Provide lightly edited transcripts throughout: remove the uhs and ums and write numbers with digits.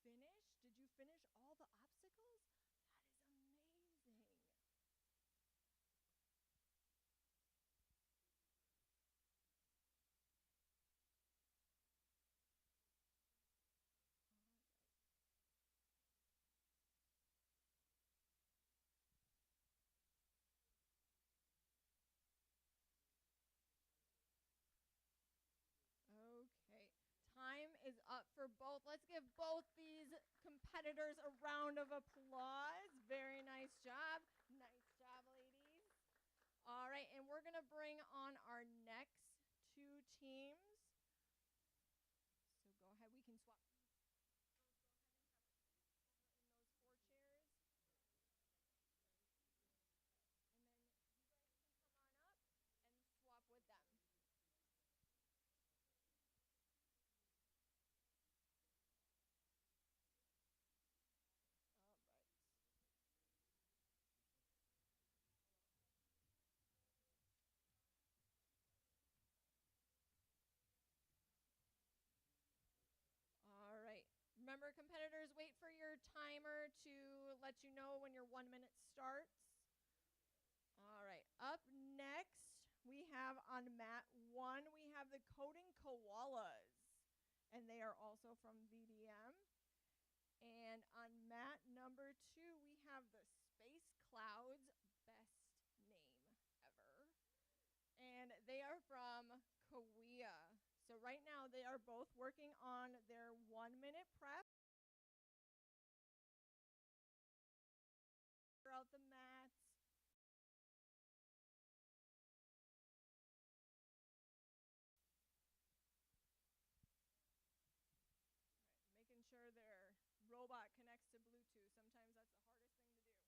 finish? Did you finish all the obstacles? That is amazing. All right. Okay. Time is up for both. Let's give both these competitors a round of applause. Very nice job. Nice job, ladies. All right, and we're going to bring on our next two teams. So go ahead. We can swap. Girls, go ahead and have a seat over in those four chairs. And then you guys can come on up and swap with them. All right. All right. Remember, competitors, wait for your timer to let you know when your 1 minute starts. All right. Up next, we have on mat 1, we have the coding koalas, and they are also from VDM. And on mat number 2, we have the Space Clouds, best name ever. And they are from Korea. So right now they are both working on their 1 minute prep. Out the mats. Right, making sure their robot connects to Bluetooth. Sometimes that's the hardest thing to do.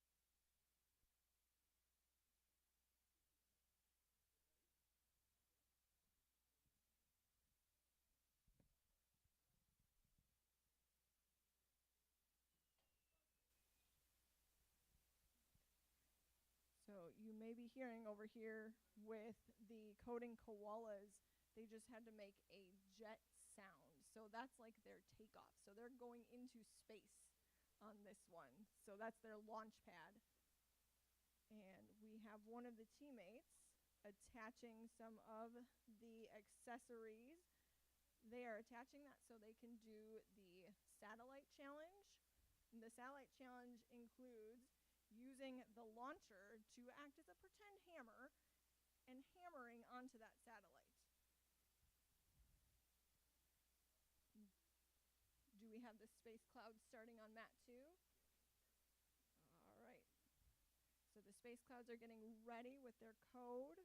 So you may be hearing over here with the coding koalas, they just had to make a jet sound. So that's like their takeoff. So they're going into space on this one. So that's their launch pad. And we have one of the teammates attaching some of the accessories. They are attaching that so they can do the satellite challenge. And the satellite challenge includes using the launcher to act as a pretend hammer and hammering onto that satellite. Do we have the space cloud starting on mat 2? All right. So the space clouds are getting ready with their code.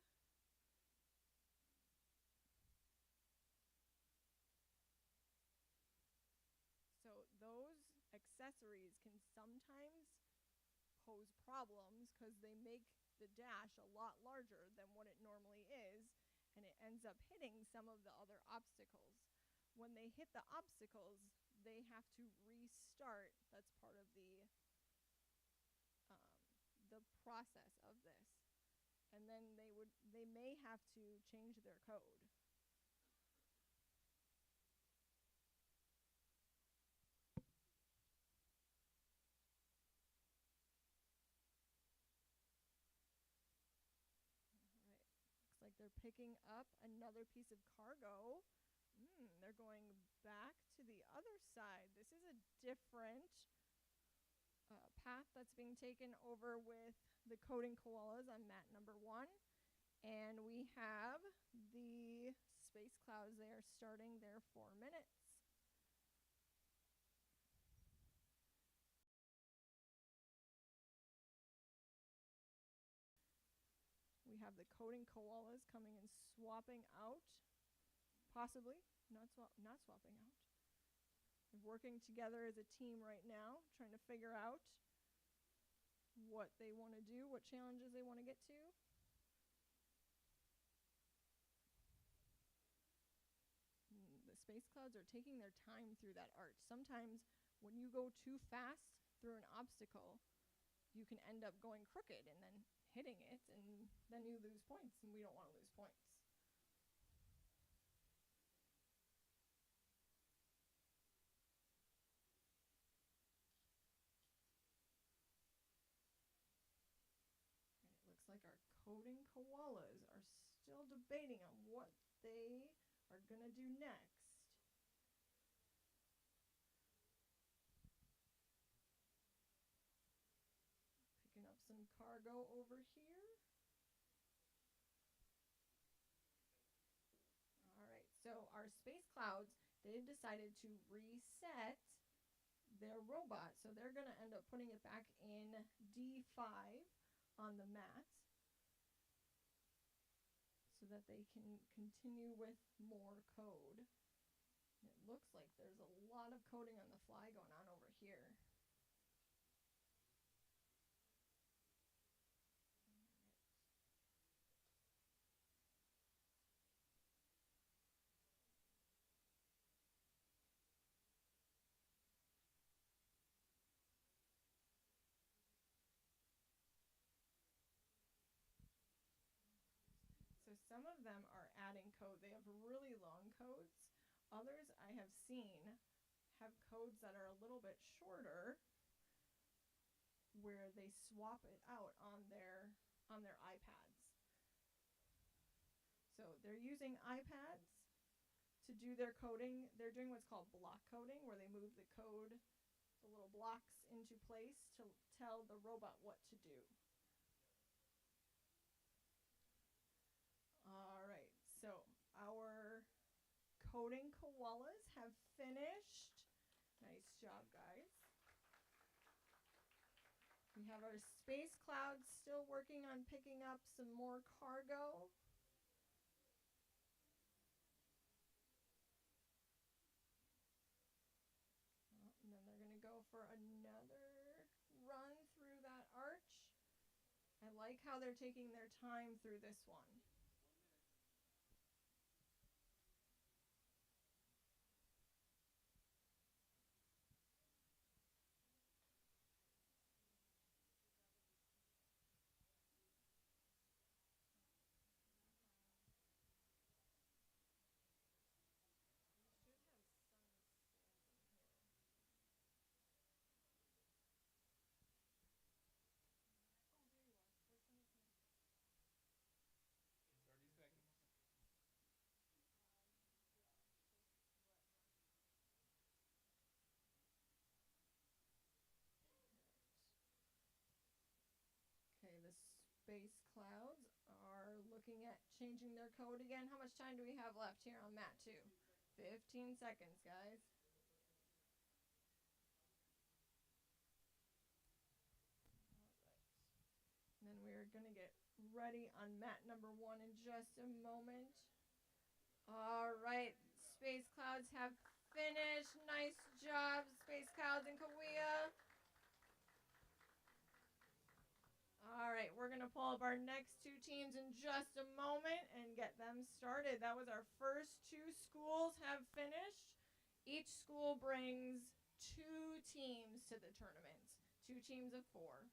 So those accessories can sometimes pose problems because they make the dash a lot larger than what it normally is, and it ends up hitting some of the other obstacles. When they hit the obstacles, they have to restart. That's part of the process of this. And then they may have to change their code. All right. Looks like they're picking up another piece of cargo. They're going back to the other side. This is a different path that's being taken over with the coding koalas on mat number 1. And we have the space clouds. They are starting their 4 minutes. We have the coding koalas coming and swapping out. Possibly not swapping out. They're working together as a team right now, trying to figure out what they want to do, what challenges they want to get to. The space clouds are taking their time through that arch. Sometimes when you go too fast through an obstacle, you can end up going crooked and then hitting it, and then you lose points, and we don't want to lose points. coding koalas are still debating on what they are going to do next. Picking up some cargo over here. All right, so our space clouds, they've decided to reset their robot. So they're going to end up putting it back in D5 on the mat so that they can continue with more code. It looks like there's a lot of coding on the fly going on over here. So some of them are adding code. They have really long codes. Others I have seen have codes that are a little bit shorter where they swap it out on their iPads. So they're using iPads to do their coding. They're doing what's called block coding, where they move the code, the little blocks into place to tell the robot what to do. All right, so our coding koalas have finished. Nice job, guys. We have our space clouds still working on picking up some more cargo. And then they're going to go for another run through that arch. I like how they're taking their time through this one. Okay, the space clouds are looking at changing their code again. How much time do we have left here on mat 2? 15 seconds, guys. And then we're going to get ready on mat number 1 in just a moment. All right, space clouds have finished. Nice job, space clouds and Kauia. All right, we're going to pull up our next 2 teams in just a moment and get them started. That was our first 2 schools have finished. Each school brings 2 teams to the tournament, 2 teams of 4.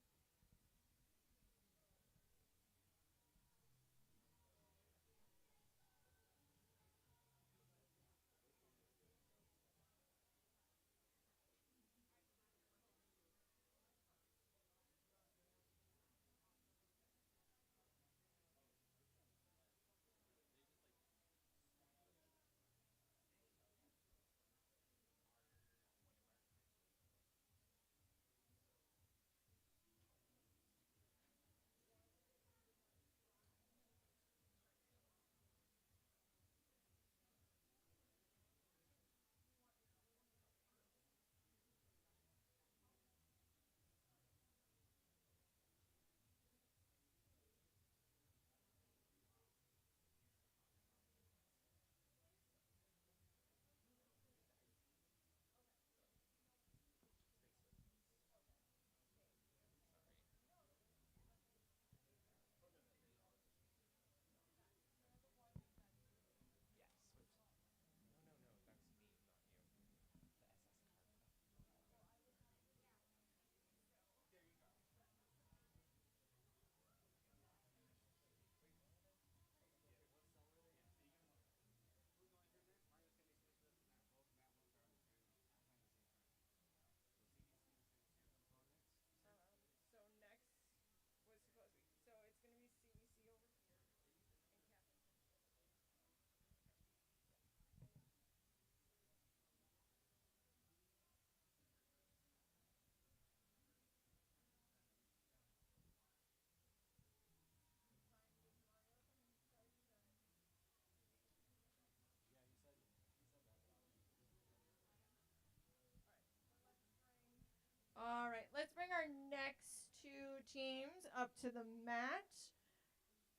two teams up to the mat.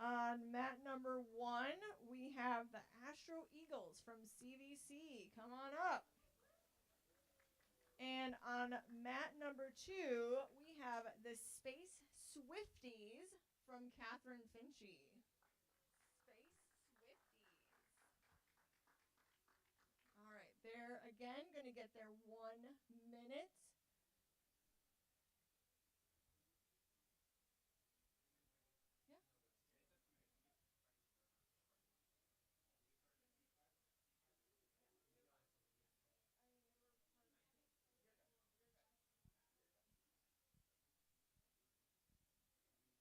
On mat number 1, we have the Astro Eagles from CVC. Come on up. And on mat number 2, we have the Space Swifties from Catherine Finchy. Space Swifties. All right, they're again going to get their 1 minute. Yeah.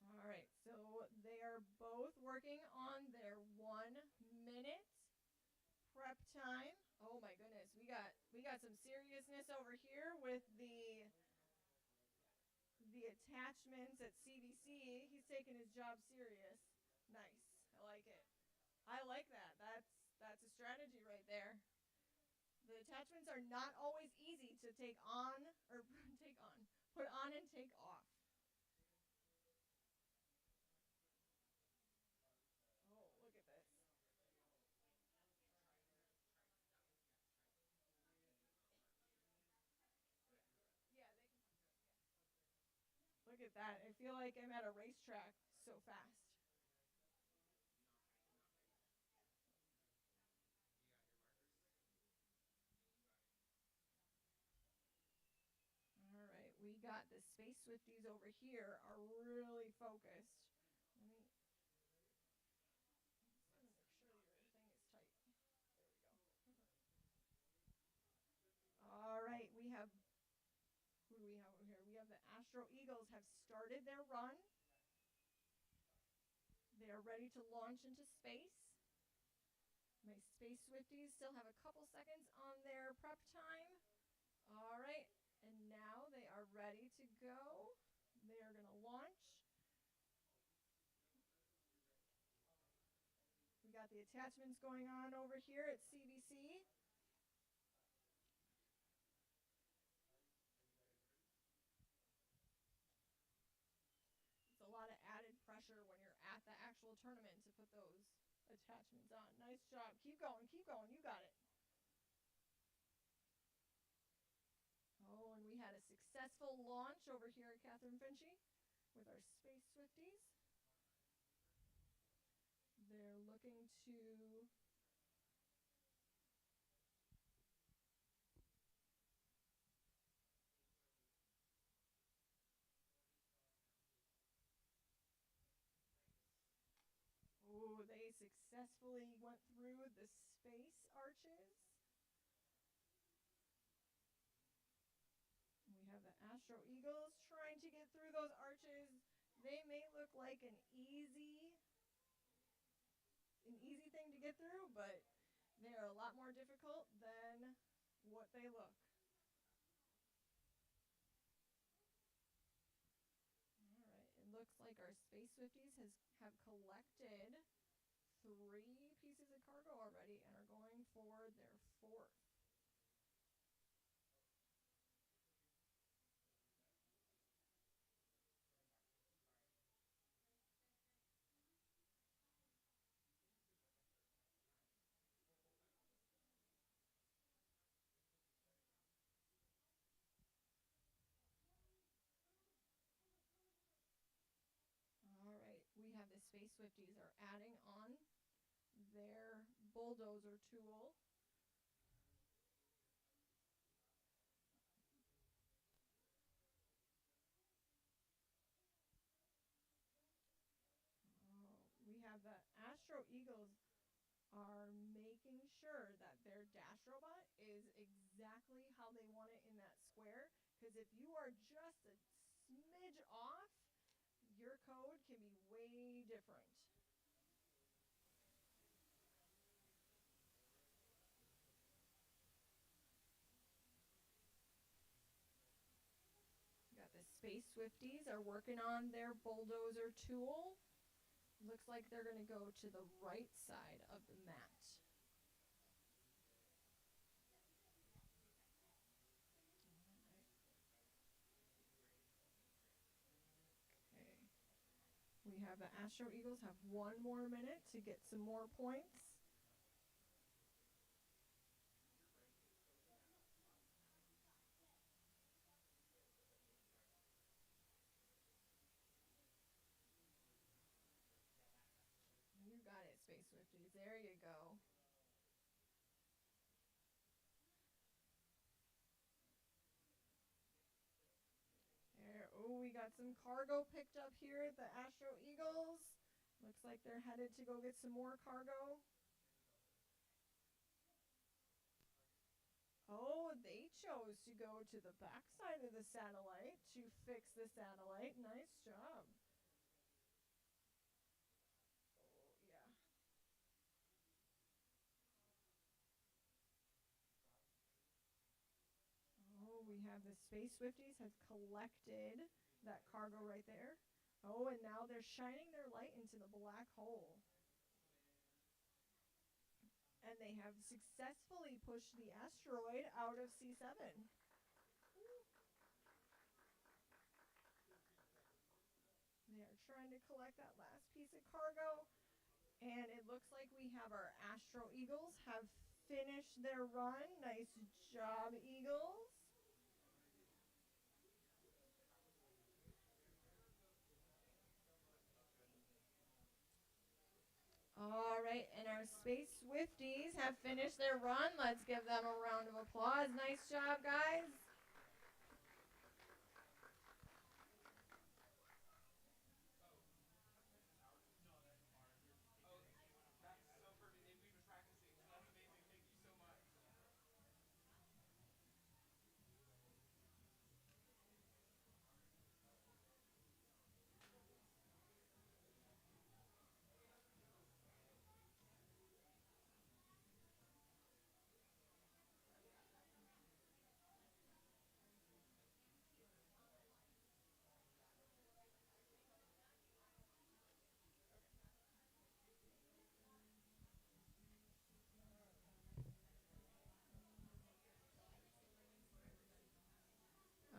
All right, so they are both working on their 1 minute prep time. Oh my goodness, we got some seriousness over here with the attachments at CVC. He's taking his job serious. Nice. I like it. I like that. That's a strategy right there. The attachments are not always easy to take on or put on and take off. Oh, look at this. Yeah, they can. Look at that. I feel like I'm at a racetrack so fast. All right, we got the Space Swifties over here are really focused. Let me make sure your thing is tight. There we go. All right, we have who do we have over here? We have the Astro Eagles have started their run. They are ready to launch into space. My Space Swifties still have a couple seconds on their prep time. All right, and now they are ready to go. They are going to launch. We got the attachments going on over here at CVC. It's a lot of added pressure when you're at the actual tournament to put those attachments on. Nice job. Keep going, keep going. You got it. Oh, and we had a successful launch over here at Catherine Finchy with our Space Swifties. They're looking to oh, they successfully went through the space arches. We have the Astro Eagles trying to get through those arches. They may look like an easy thing to get through, but they are a lot more difficult than what they look. All right, it looks like our Space Swifties have collected 3 pieces of cargo already and are going for their 4th. All right, we have the Space Swifties are adding on their bulldozer tool. Oh, we have the Astro Eagles are making sure that their dash robot is exactly how they want it in that square. Because if you are just a smidge off, your code can be way different. We got the Space Swifties are working on their bulldozer tool. Looks like they're going to go to the right side of the mat. have the Astro Eagles have 1 more minute to get some more points. You got it, Space Swifties. There you go. There. Oh, we got some cargo picked up here at the Astro Eagles. Looks like they're headed to go get some more cargo. Oh, they chose to go to the backside of the satellite to fix the satellite. Nice job. Oh, yeah. Oh, we have the Space Swifties have collected that cargo right there. Oh, and now they're shining their light into the black hole. And they have successfully pushed the asteroid out of C7. They are trying to collect that last piece of cargo. And it looks like we have our Astro Eagles have finished their run. Nice job, Eagles. All right, and our Space Swifties have finished their run. Let's give them a round of applause. Nice job, guys.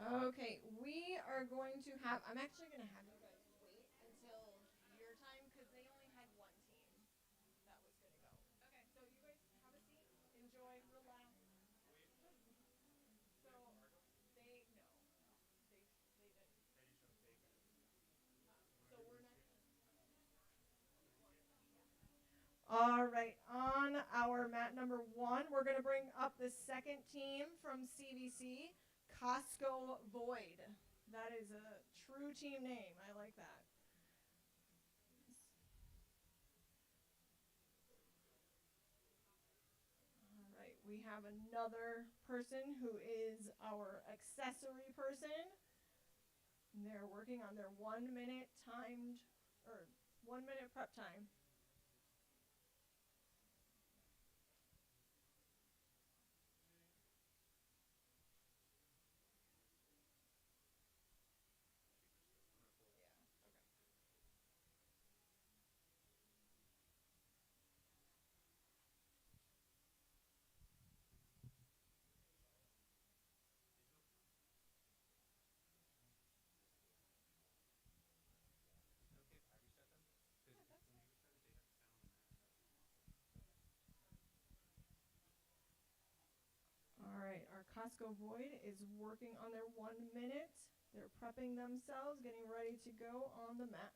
Okay, we are going to have, I'm actually going to have you guys wait until your time because they only had one team that was going to go. Okay, so you guys have a seat, enjoy, relax. So they, no, they didn't. So we're not. All right, on our mat number 1, we're going to bring up the second team from CVC, Costco Void. That is a true team name. I like that. All right, we have another person who is our accessory person. They're working on their 1 minute timed, or 1 minute prep time. All right, our Costco Void is working on their 1 minute. They're prepping themselves, getting ready to go on the mat.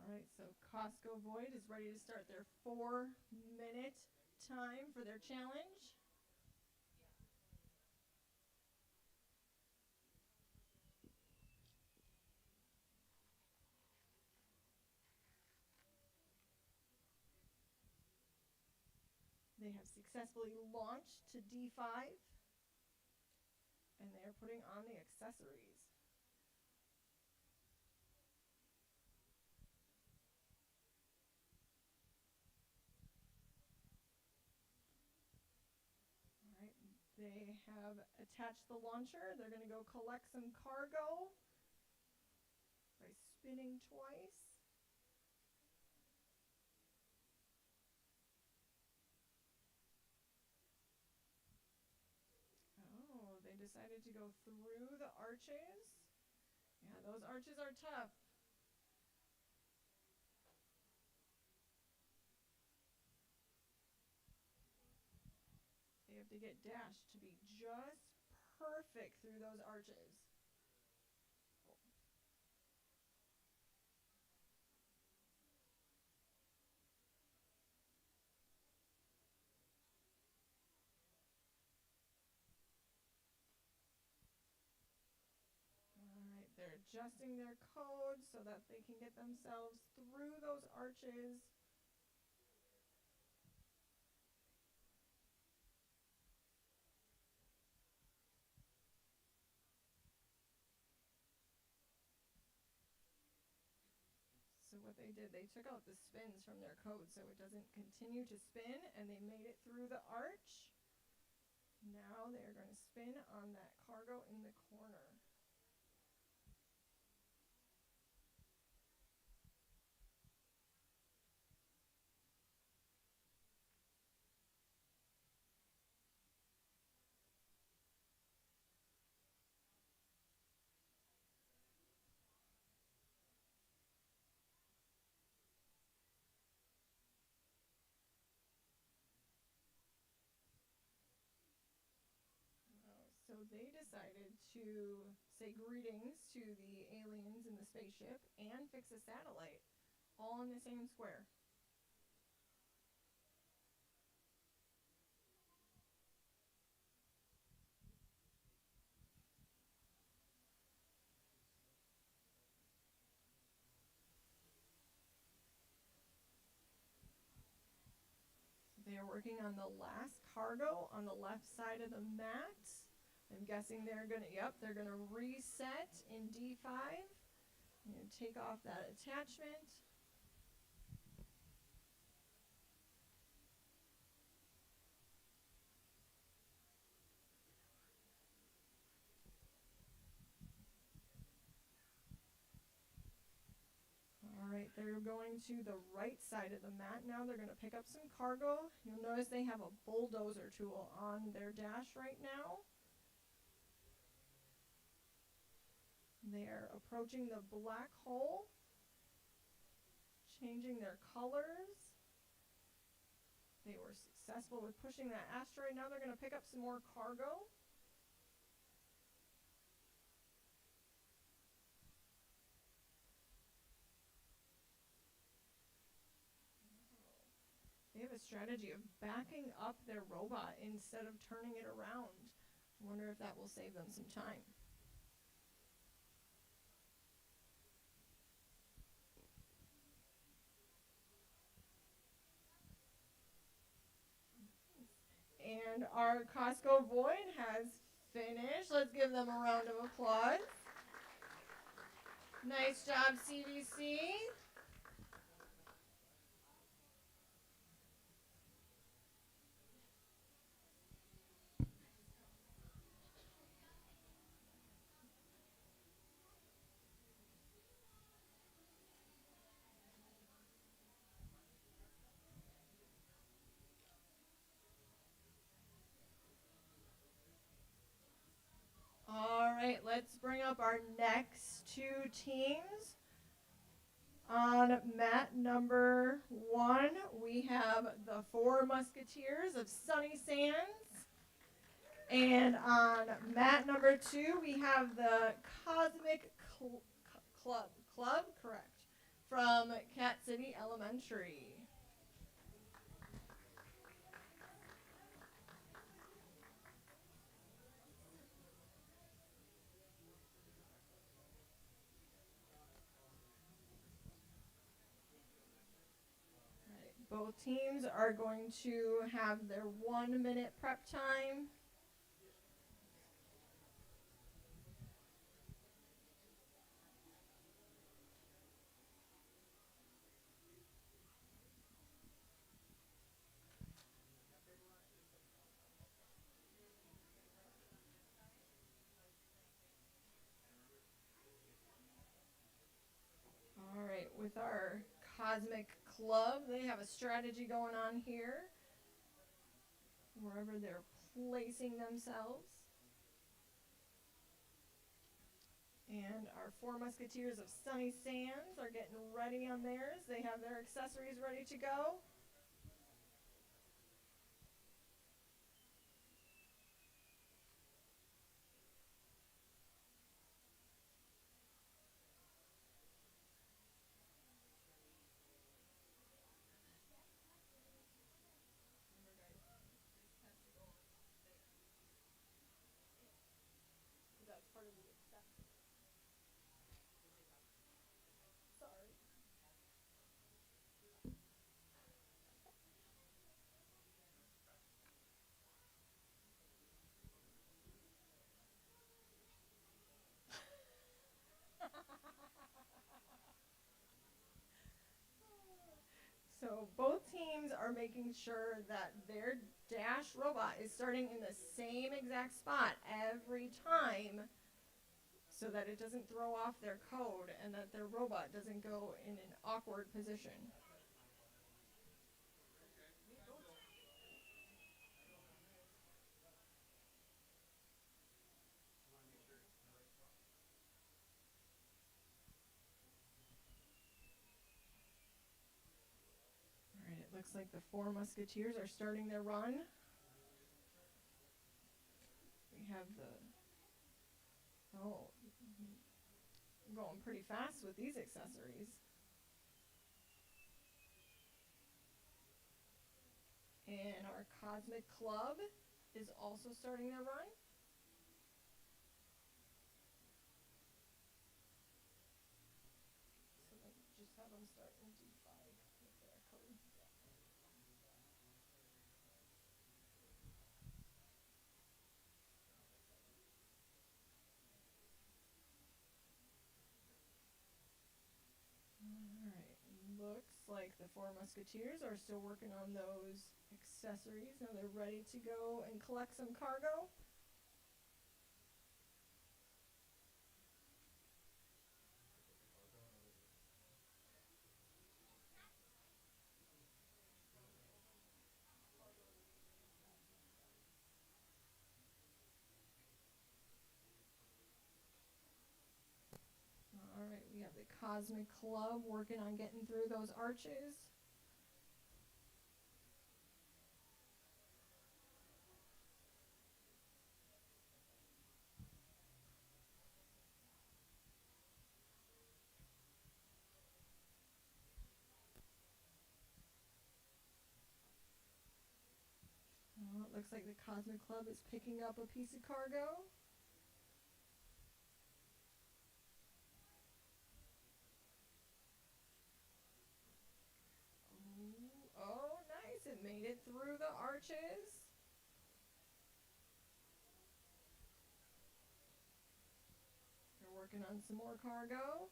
All right, so Costco Void is ready to start their 4 minute time for their challenge. They have successfully launched to D5, and they are putting on the accessories. They have attached the launcher. They're going to go collect some cargo by spinning twice. Oh, they decided to go through the arches. Yeah, those arches are tough. They have to get Dash to be just perfect through those arches. All right, they're adjusting their code so that they can get themselves through those arches. So what they did, they took out the spins from their code so it doesn't continue to spin, and they made it through the arch. Now they're going to spin on that cargo in the corner. So they decided to say greetings to the aliens in the spaceship and fix a satellite, all in the same square. They are working on the last cargo on the left side of the mat. I'm guessing they're gonna reset in D5 and take off that attachment. All right, they're going to the right side of the mat now. They're gonna pick up some cargo. You'll notice they have a bulldozer tool on their dash right now. They're approaching the black hole, changing their colors. They were successful with pushing that asteroid. Now they're going to pick up some more cargo. They have a strategy of backing up their robot instead of turning it around. I wonder if that will save them some time. And our Costco Void has finished. Let's give them a round of applause. Nice job, CVC. All right, let's bring up our next two teams. On mat number 1, we have the Four Musketeers of Sunny Sands. And on mat number 2, we have the Cosmic Club, correct, from Cat City Elementary. Both teams are going to have their 1-minute prep time. with our Cosmic Club. They have a strategy going on here, wherever they're placing themselves. And our 4 Musketeers of Sunny Sands are getting ready on theirs. They have their accessories ready to go. That's part of the accessory. Sorry. So both teams are making sure that their dash robot is starting in the same exact spot every time, so that it doesn't throw off their code and that their robot doesn't go in an awkward position. All right, it looks like the 4 Musketeers are starting their run. We have going pretty fast with these accessories. And our Cosmic Club is also starting their run. So then just have them start in D5 with their code. Alright, looks like the 4 Musketeers are still working on those accessories. Now they're ready to go and collect some cargo. Alright, we have the Cosmic Club working on getting through those arches. Well, it looks like the Cosmic Club is picking up a piece of cargo. Oh, nice. It made it through the arches. They're working on some more cargo.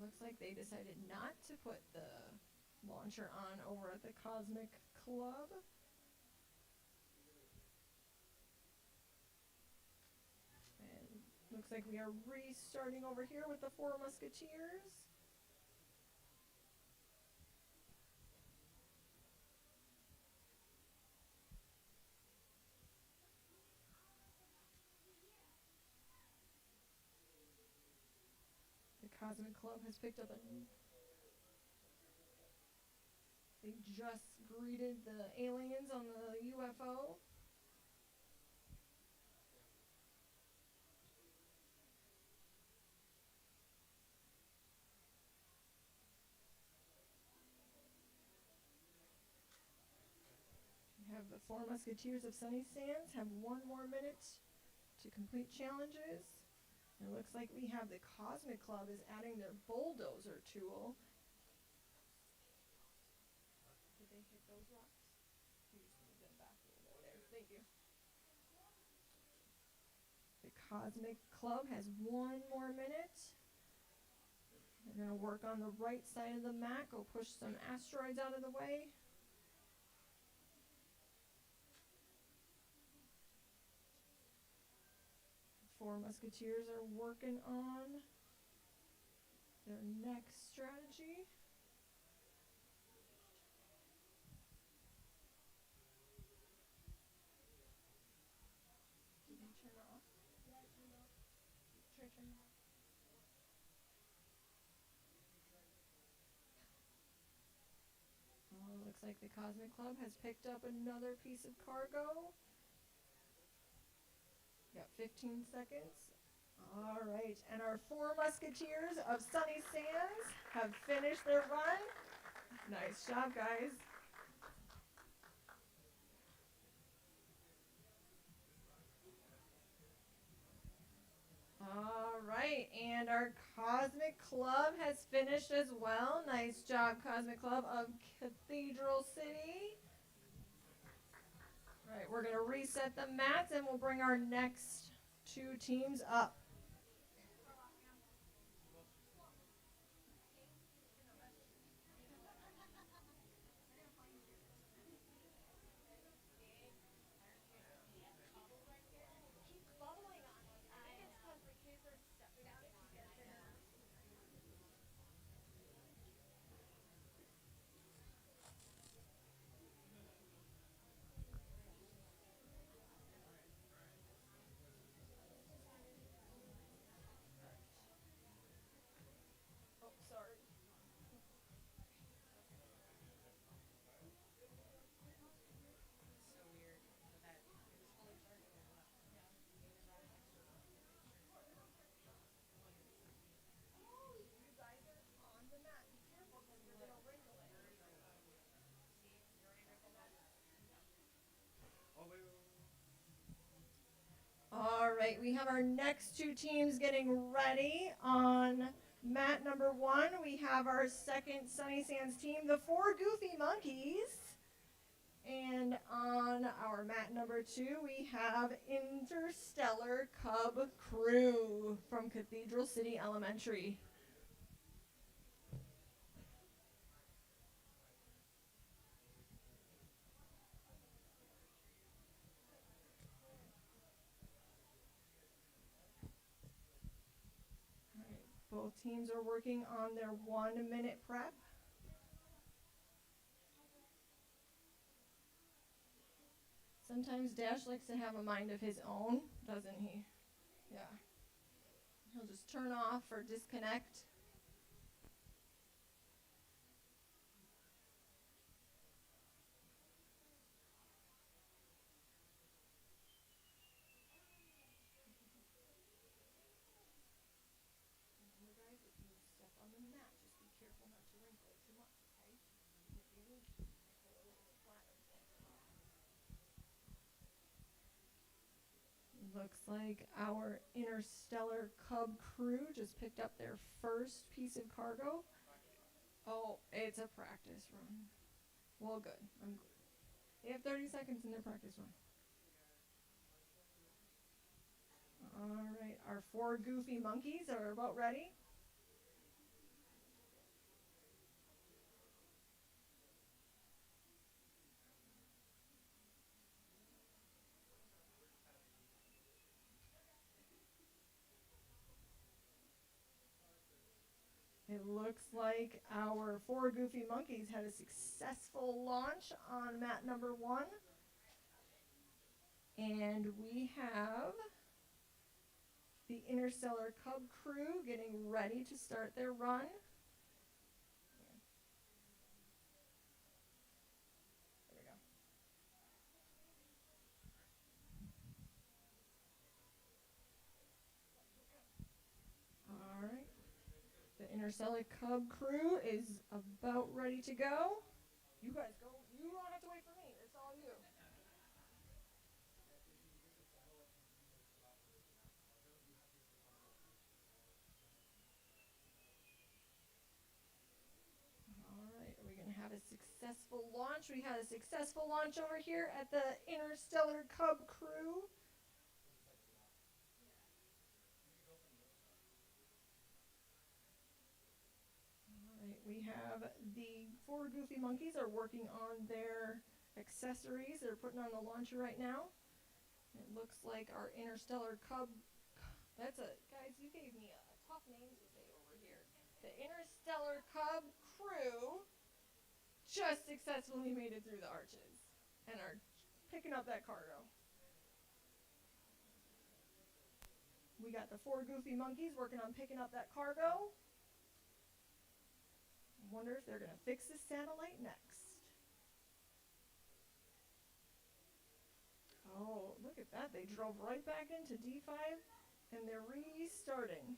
Looks like they decided not to put the launcher on over at the Cosmic Club. And looks like we are restarting over here with the 4 Musketeers. The Cosmic Club has picked up they just greeted the aliens on the UFO. We have the 4 Musketeers of Sunny Sands have 1 more minute to complete challenges. And it looks like we have the Cosmic Club is adding their bulldozer tool. Did they hit those rocks? You just move them back a little bit there. Thank you. The Cosmic Club has 1 more minute. They're going to work on the right side of the map. Go push some asteroids out of the way. Four Musketeers are working on their next strategy. Did they turn off? Yeah, I turned off. Try turning off. Oh, looks like the Cosmic Club has picked up another piece of cargo. Got 15 seconds. All right, and our Four Musketeers of Sunny Sands have finished their run. Nice job, guys. All right, and our Cosmic Club has finished as well. Nice job, Cosmic Club of Cathedral City. All right, we're going to reset the mats and we'll bring our next two teams up. Oh, sorry. You guys are on the mat. Be careful because you're going to wrinkle it. All right, we have our next two teams getting ready. On mat number 1, we have our second Sunny Sands team, the Four Goofy Monkeys. And on our mat number 2, we have Interstellar Cub Crew from Cathedral City Elementary. All right, both teams are working on their 1-minute prep. Sometimes Dash likes to have a mind of his own, doesn't he? Yeah. He'll just turn off or disconnect. Remember, guys, if you step on the mat, just be careful not to wrinkle it too much, okay? If you do, pull it a little flatter. Looks like our Interstellar Cub Crew just picked up their first piece of cargo. Oh, it's a practice run. Well, good. I'm good. They have 30 seconds in their practice run. All right, our Four Goofy Monkeys are about ready. It looks like our Four Goofy Monkeys had a successful launch on mat number 1. And we have the Interstellar Cub Crew getting ready to start their run. There we go. All right. The Interstellar Cub Crew is about ready to go. You guys go. You don't have to wait for me. It's all you. All right. Are we going to have a successful launch? We had a successful launch over here at the Interstellar Cub Crew. We have the Four Goofy Monkeys are working on their accessories. They're putting on the launcher right now. It looks like our Interstellar Cub That's a guys. You gave me a tough name to say over here. The Interstellar Cub crew just successfully made it through the arches and are picking up that cargo. We got the 4 goofy monkeys working on picking up that cargo. Wonder if they're going to fix this satellite next. Oh, look at that. They drove right back into D5 and they're restarting.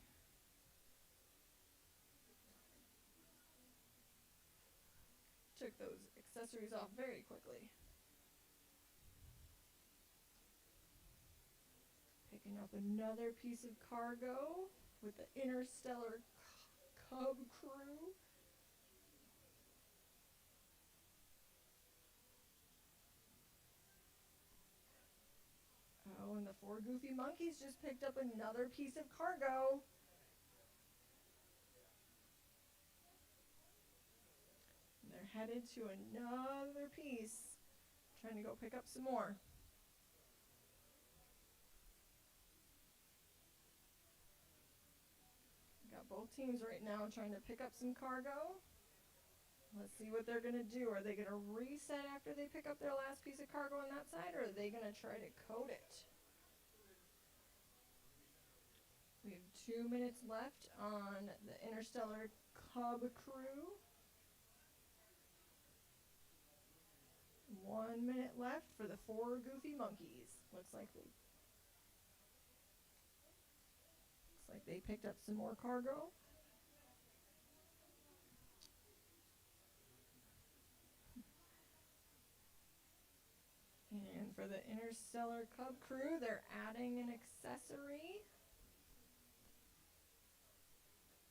Took those accessories off very quickly. Picking up another piece of cargo with the Interstellar Cub crew. Oh, and the 4 goofy monkeys just picked up another piece of cargo. And they're headed to another piece, trying to go pick up some more. Got both teams right now trying to pick up some cargo. Let's see what they're going to do. Are they going to reset after they pick up their last piece of cargo on that side, or are they going to try to code it? We have 2 minutes left on the Interstellar Cub crew. 1 minute left for the 4 goofy monkeys. Looks like they picked up some more cargo. And for the Interstellar Cub crew, they're adding an accessory.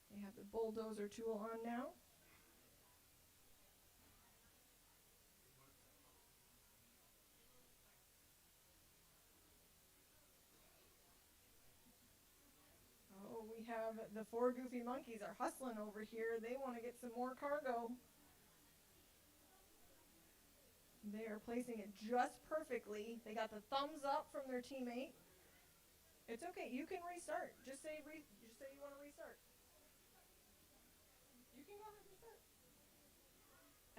They have the bulldozer tool on now. Oh, we have the 4 goofy monkeys are hustling over here. They want to get some more cargo. They are placing it just perfectly. They got the thumbs up from their teammate. It's okay. You can restart. Just say you want to restart. You can go ahead and restart.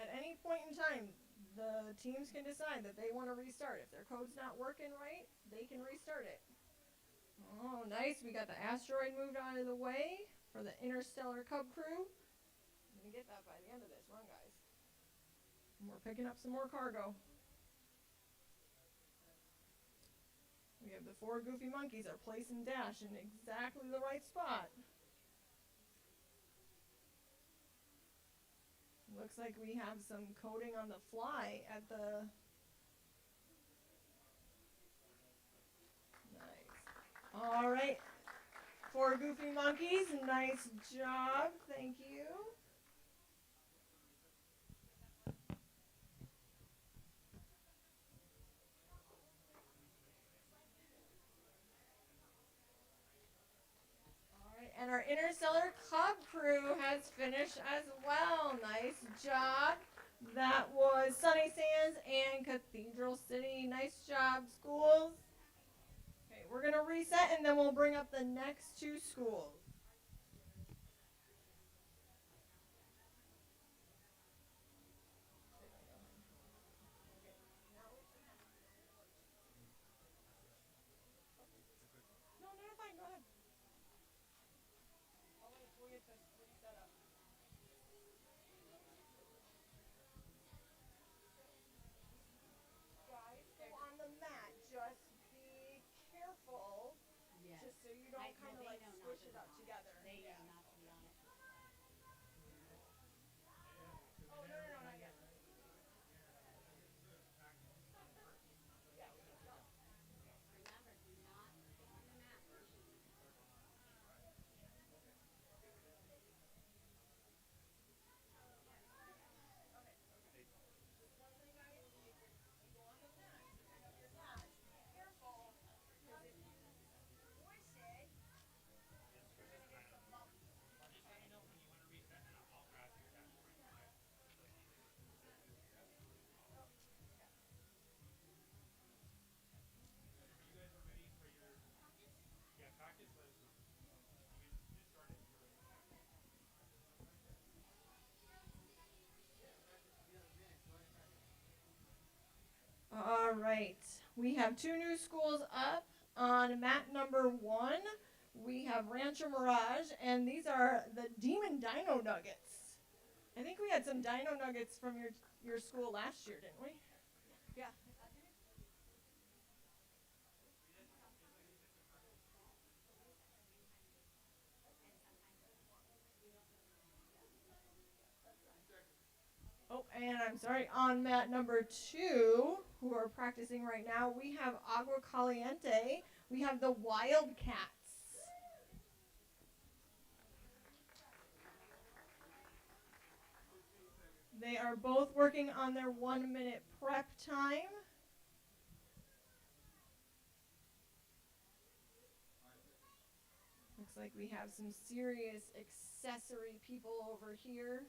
At any point in time, the teams can decide that they want to restart. If their code's not working right, they can restart it. Oh, nice. We got the asteroid moved out of the way for the Interstellar Cub crew. I'm going to get that by the end of this run, guys. And we're picking up some more cargo. We have the 4 goofy monkeys are placing dash in exactly the right spot. Looks like we have some coding on the fly at the... Nice. All right. 4 goofy monkeys, nice job. Thank you. And our Interstellar Cub crew has finished as well. Nice job. That was Sunny Sands and Cathedral City. Nice job, schools. Okay, we're going to reset and then we'll bring up the next 2 schools. No, fine. Go ahead. We'll get this reset up. Guys, go on the mat. Just be careful. Yes. Just so you don't kind of like squish it up together. They know not to be on it. Oh, no, not yet. Yeah, we can start. Remember, do not get on the mat. Careful, because if you squish it, you're going to get some bubbles. We have 2 new schools up. On mat number 1, we have Rancho Mirage, and these are the Demon Dino Nuggets. I think we had some Dino Nuggets from your school last year, didn't we? Yeah. Oh, and I'm sorry, on mat number 2, who are practicing right now, we have Agua Caliente. We have the Wildcats. They are both working on their 1-minute prep time. Looks like we have some serious accessory people over here.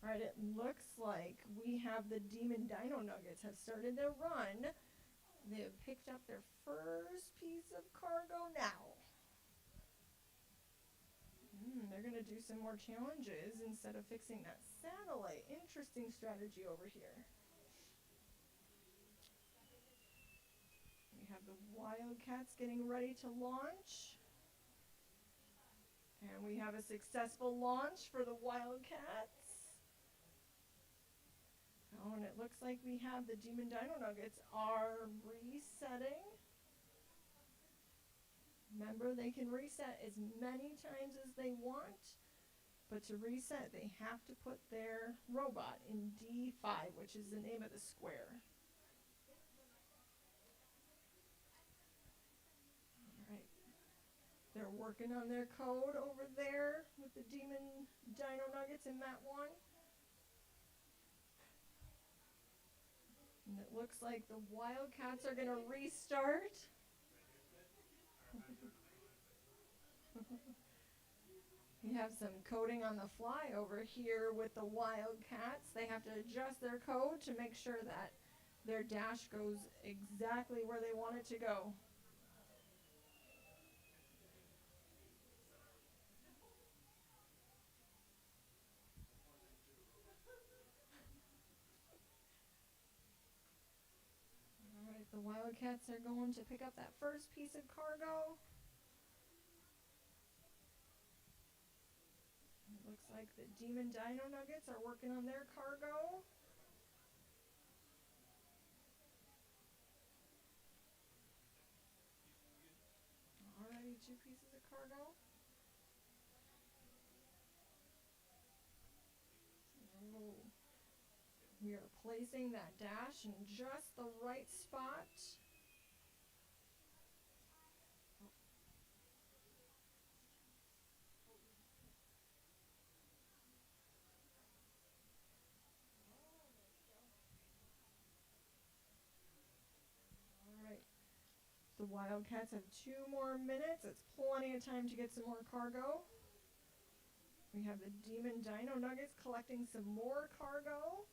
All right, it looks like we have the Demon Dino Nuggets have started their run. They have picked up their first piece of cargo now. They're going to do some more challenges instead of fixing that satellite. Interesting strategy over here. We have the Wildcats getting ready to launch. And we have a successful launch for the Wildcats. Oh, and it looks like we have the Demon Dino Nuggets are resetting. Remember, they can reset as many times as they want, but to reset, they have to put their robot in D5, which is the name of the square. All right. They're working on their code over there with the Demon Dino Nuggets in mat 1. And it looks like the Wildcats are going to restart. We have some coding on the fly over here with the Wildcats. They have to adjust their code to make sure that their dash goes exactly where they want it to go. All right, the Wildcats are going to pick up that first piece of cargo. It looks like the Demon Dino Nuggets are working on their cargo. Alrighty, 2 pieces of cargo. Oh. We are placing that dash in just the right spot. The Wildcats have 2 more minutes. That's plenty of time to get some more cargo. We have the Demon Dino Nuggets collecting some more cargo.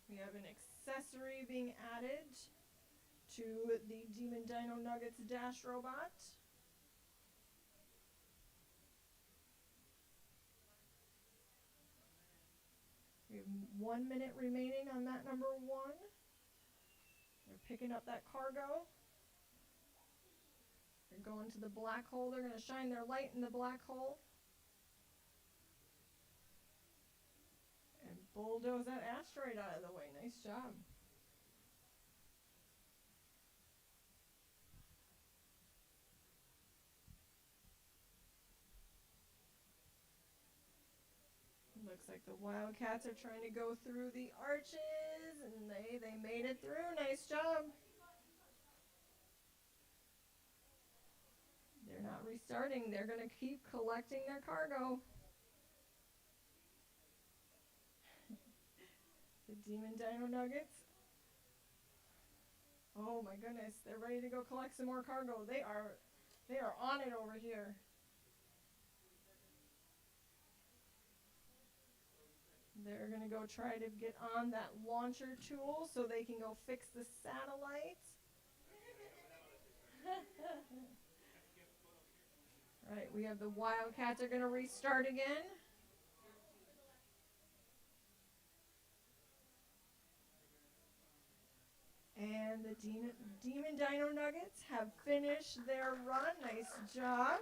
We have an accessory being added to the Demon Dino Nuggets dash robot. We have 1 minute remaining on mat number 1. They're picking up that cargo. They're going to the black hole. They're going to shine their light in the black hole. And bulldoze that asteroid out of the way. Nice job. Looks like the Wildcats are trying to go through the arches, and they made it through. Nice job. They're not restarting. They're going to keep collecting their cargo. The Demon Dino Nuggets. Oh my goodness, they're ready to go collect some more cargo. They are on it over here. They're going to go try to get on that launcher tool so they can go fix the satellite. Right, we have the Wildcats are going to restart again. And the Demon Dino Nuggets have finished their run. Nice job.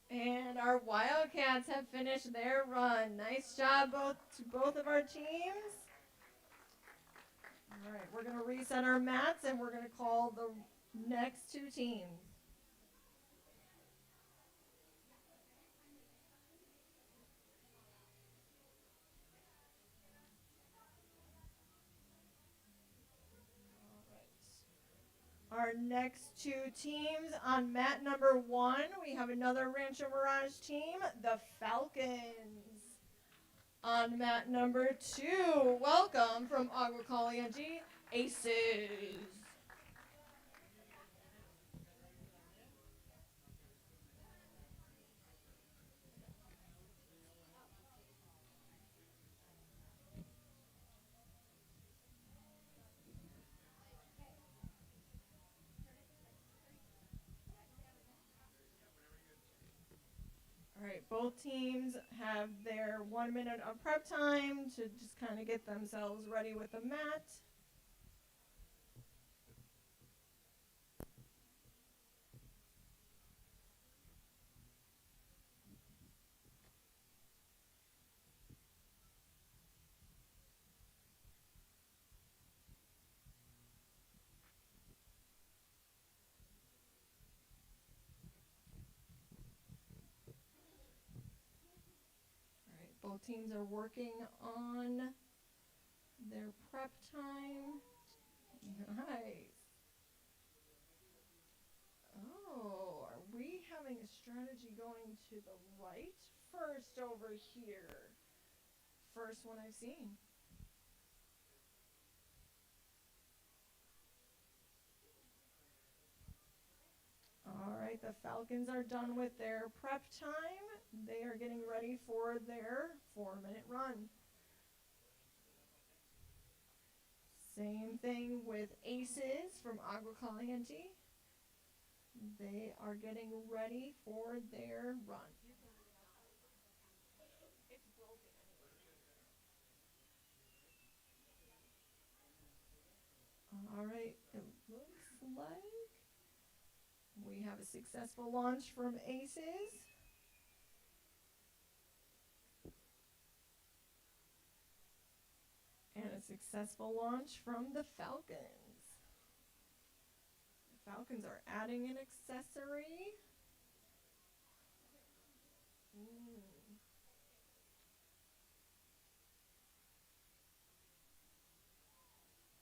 And our Wildcats have finished their run. Nice job to both of our teams. All right, we're going to reset our mats and we're going to call the next two teams. Our next two teams on mat number 1, we have another Rancho Mirage team, the Falcons. On mat number 2, welcome from Agua Caliente, Aces. All right, both teams have their 1 minute of prep time to just kind of get themselves ready with the mat. Both teams are working on their prep time. Nice. Oh, are we having a strategy going to the right first over here? First one I've seen. All right, the Falcons are done with their prep time. They are getting ready for their 4-minute run. Same thing with Aces from Agua Caliente. They are getting ready for their run. It's broken. All right, it looks like we have a successful launch from Aces. And a successful launch from the Falcons. The Falcons are adding an accessory.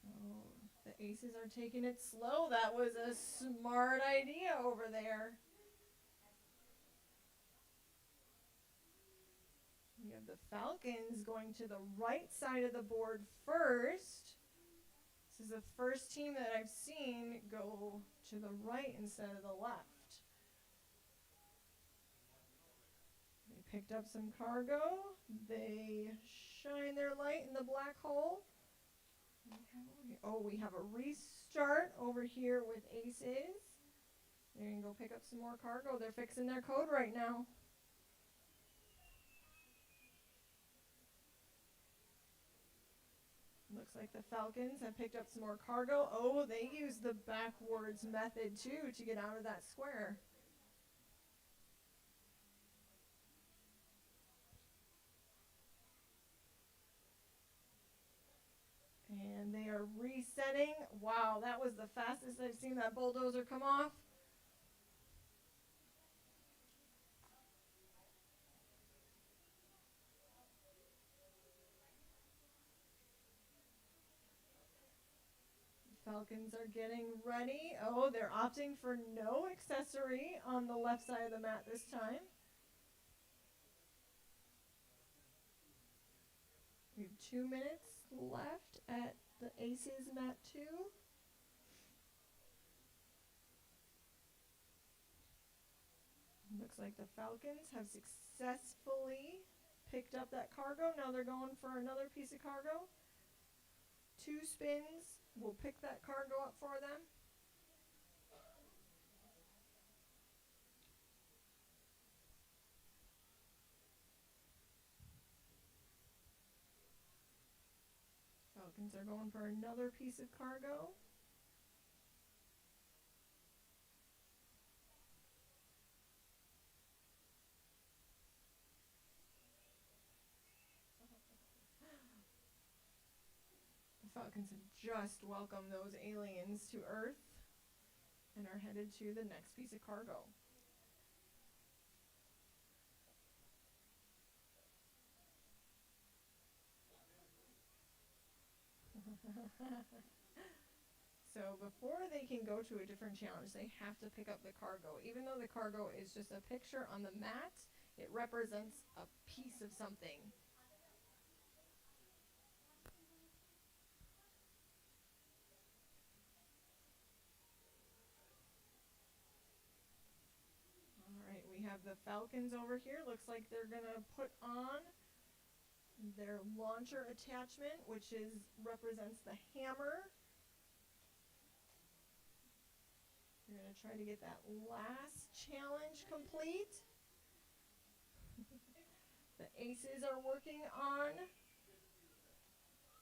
Oh, the Aces are taking it slow. That was a smart idea over there. We have the Falcons going to the right side of the board first. This is the first team that I've seen go to the right instead of the left. They picked up some cargo. They shine their light in the black hole. Oh, we have a restart over here with Aces. They're going to go pick up some more cargo. They're fixing their code right now. Looks like the Falcons have picked up some more cargo. Oh, they used the backwards method too to get out of that square. And they are resetting. Wow, that was the fastest I've seen that bulldozer come off. Falcons are getting ready. Oh, they're opting for no accessory on the left side of the mat this time. We have 2 minutes left at the Aces mat 2. Looks like the Falcons have successfully picked up that cargo. Now they're going for another piece of cargo. 2 spins will pick that cargo up for them. Falcons are going for another piece of cargo. The Falcons have just welcomed those aliens to Earth and are headed to the next piece of cargo. So before they can go to a different challenge, they have to pick up the cargo. Even though the cargo is just a picture on the mat, it represents a piece of something. All right, we have the Falcons over here. Looks like they're going to put on their launcher attachment, which represents the hammer. You're going to try to get that last challenge complete. The Aces are working on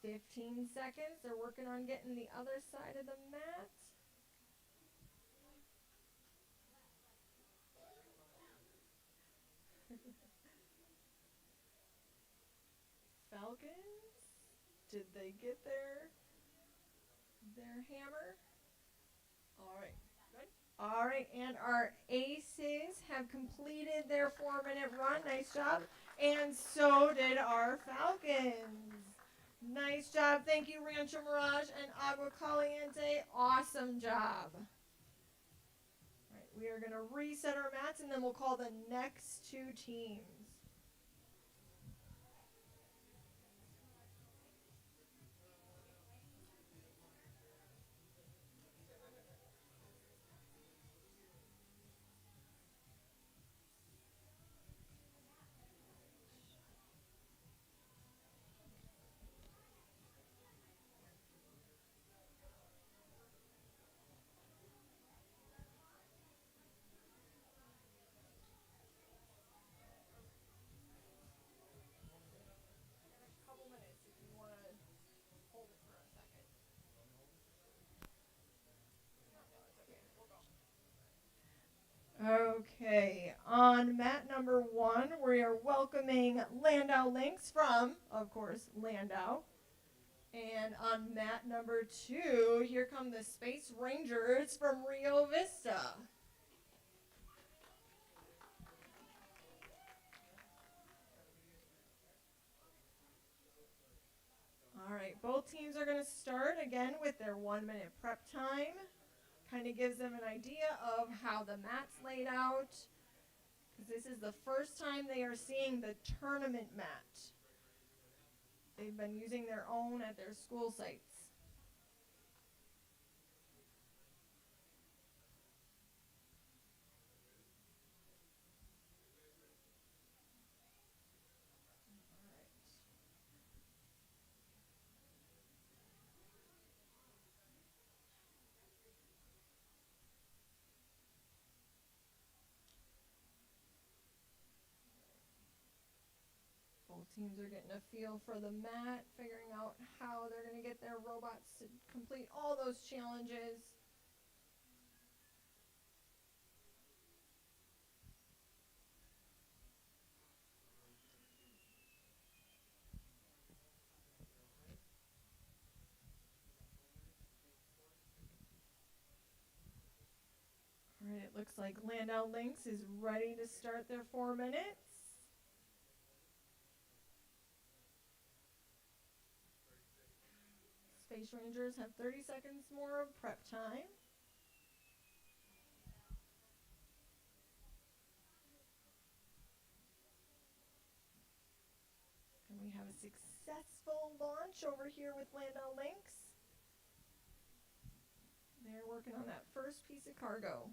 15 seconds. They're working on getting the other side of the mat. Falcons, did they get their hammer? All right. All right, and our Aces have completed their 4-minute run. Nice job. And so did our Falcons. Nice job. Thank you, Rancho Mirage and Agua Caliente. Awesome job. All right, we are going to reset our mats, and then we'll call the next 2 teams. Okay, on mat number 1, we are welcoming Landau Lynx from, of course, Landau. And on mat number 2, here come the Space Rangers from Rio Vista. All right, both teams are going to start again with their 1-minute prep time. Kind of gives them an idea of how the mat's laid out. Because this is the first time they are seeing the tournament mat. They've been using their own at their school sites. Both teams are getting a feel for the mat, figuring out how they're going to get their robots to complete all those challenges. All right, it looks like Landau Lynx is ready to start their 4 minutes. Space Rangers have 30 seconds more of prep time. And we have a successful launch over here with Landau Lynx. They're working on that first piece of cargo.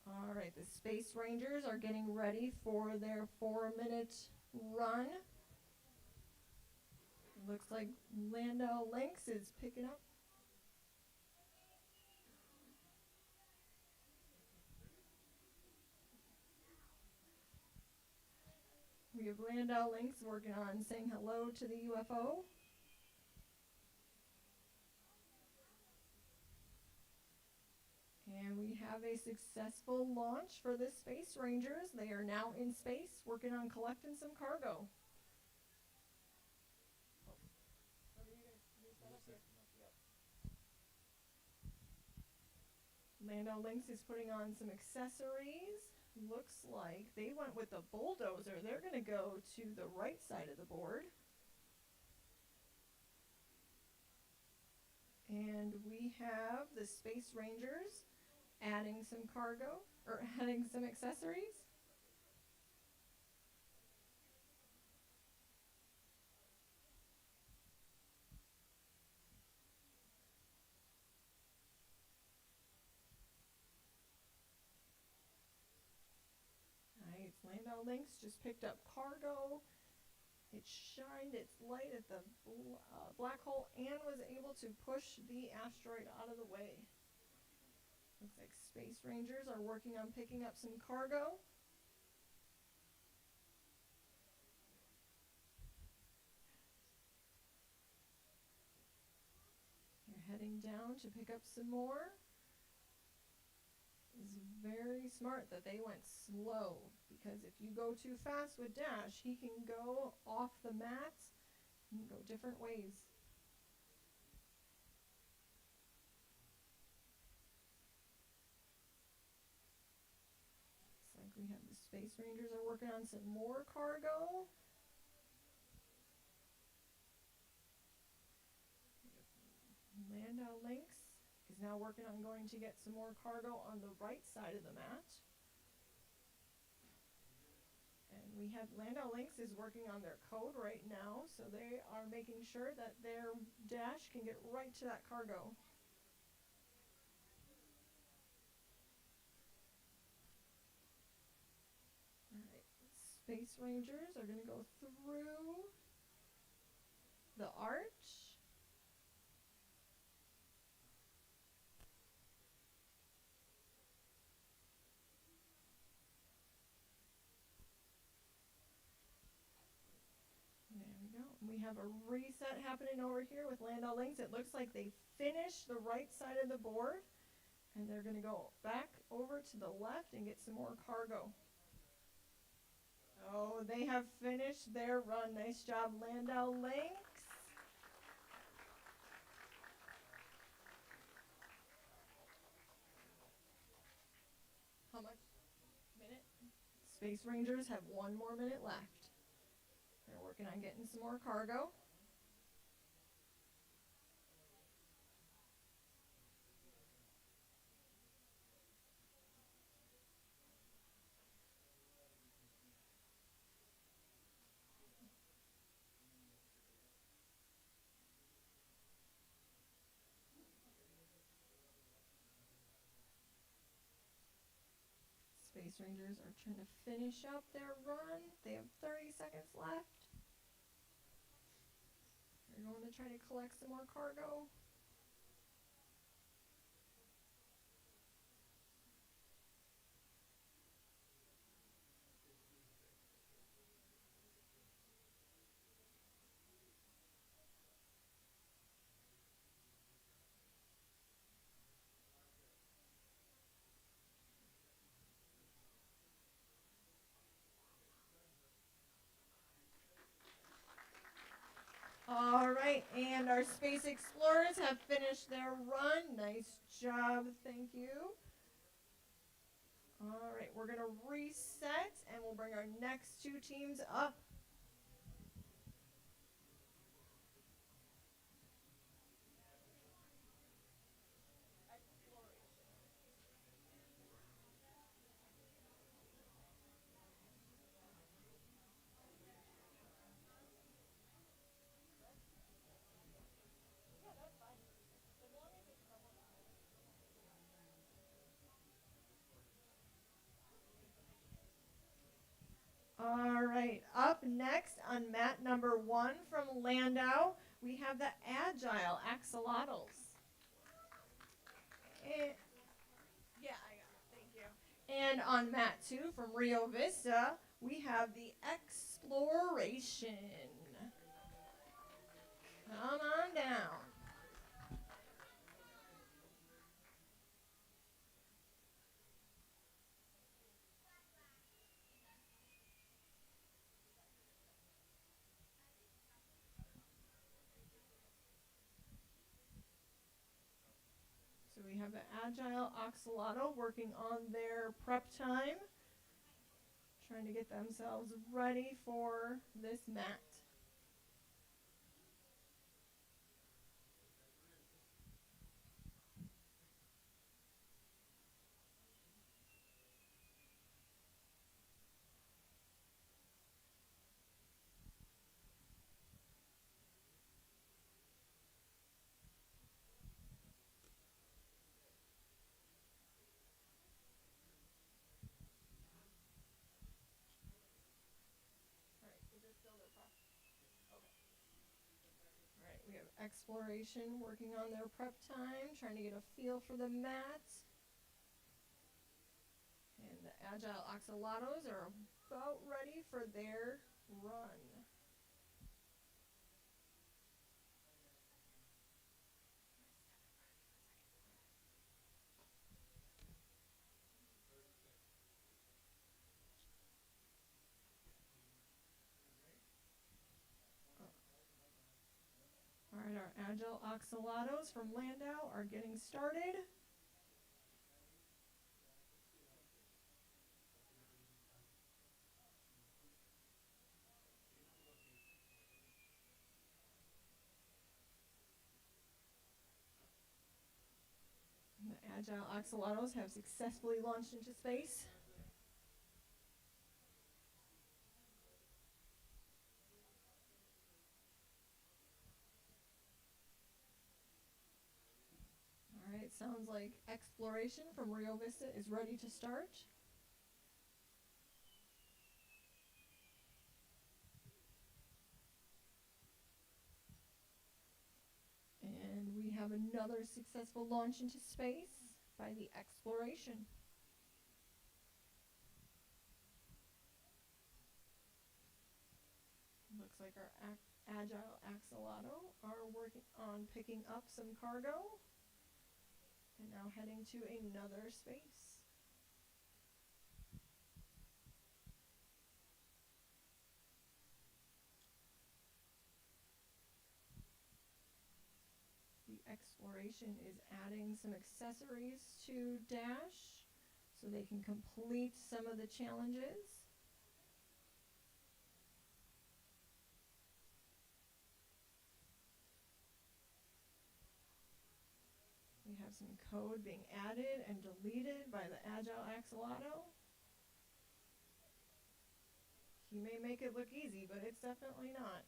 All right, the Space Rangers are getting ready for their 4-minute run. Looks like Landau Lynx is picking up. We have Landau Lynx working on saying hello to the UFO. And we have a successful launch for the Space Rangers. They are now in space working on collecting some cargo. Landau Lynx is putting on some accessories. Looks like they went with the bulldozer. They're going to go to the right side of the board. And we have the Space Rangers adding some cargo, or adding some accessories. Nice. Landau Lynx just picked up cargo. It shined its light at the black hole and was able to push the asteroid out of the way. Looks like Space Rangers are working on picking up some cargo. They're heading down to pick up some more. It's very smart that they went slow, because if you go too fast with Dash, he can go off the mats and go different ways. Looks like we have the Space Rangers are working on some more cargo. Landau Lynx is now working on going to get some more cargo on the right side of the mat. And we have Landau Lynx is working on their code right now, so they are making sure that their Dash can get right to that cargo. Alright, Space Rangers are going to go through the arch. We have a reset happening over here with Landau Lynx. It looks like they finished the right side of the board, and they're going to go back over to the left and get some more cargo. Oh, they have finished their run. Nice job, Landau Lynx. How much? Minute? Space Rangers have 1 more minute left. They're working on getting some more cargo. Space Rangers are trying to finish up their run. They have 30 seconds left. They're going to try to collect some more cargo. All right, and our space explorers have finished their run. Nice job, thank you. All right, we're gonna reset and we'll bring our next two teams up. All right, up next on mat number 1 from Landau, we have the Agile Axolotls. And, yeah, I got it, thank you. And on mat 2 from Rio Vista, we have the Exploration. Come on down. So we have the Agile Axolotl working on their prep time, trying to get themselves ready for this mat. All right, is this still their prep? Okay. All right, we have Exploration working on their prep time, trying to get a feel for the mat. And the Agile Axolotls are about ready for their run. All right, our Agile Axolotls from Landau are getting started. The Agile Axolotls have successfully launched into space. All right, sounds like Exploration from Rio Vista is ready to start. And we have another successful launch into space by the Exploration. Looks like our Agile Axolotl are working on picking up some cargo and now heading to another space. The Exploration is adding some accessories to Dash so they can complete some of the challenges. We have some code being added and deleted by the Agile Axolotl. He may make it look easy, but it's definitely not.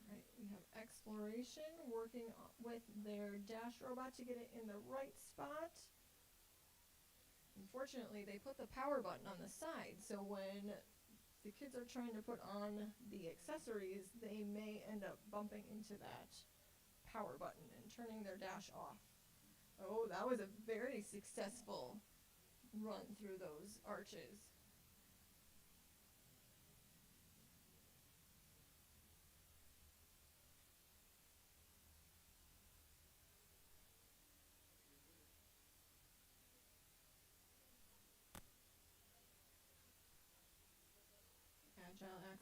Alright, we have Exploration working with their Dash robot to get it in the right spot. Unfortunately, they put the power button on the side, so when the kids are trying to put on the accessories, they may end up bumping into that power button and turning their Dash off. Oh, that was a very successful run through those arches.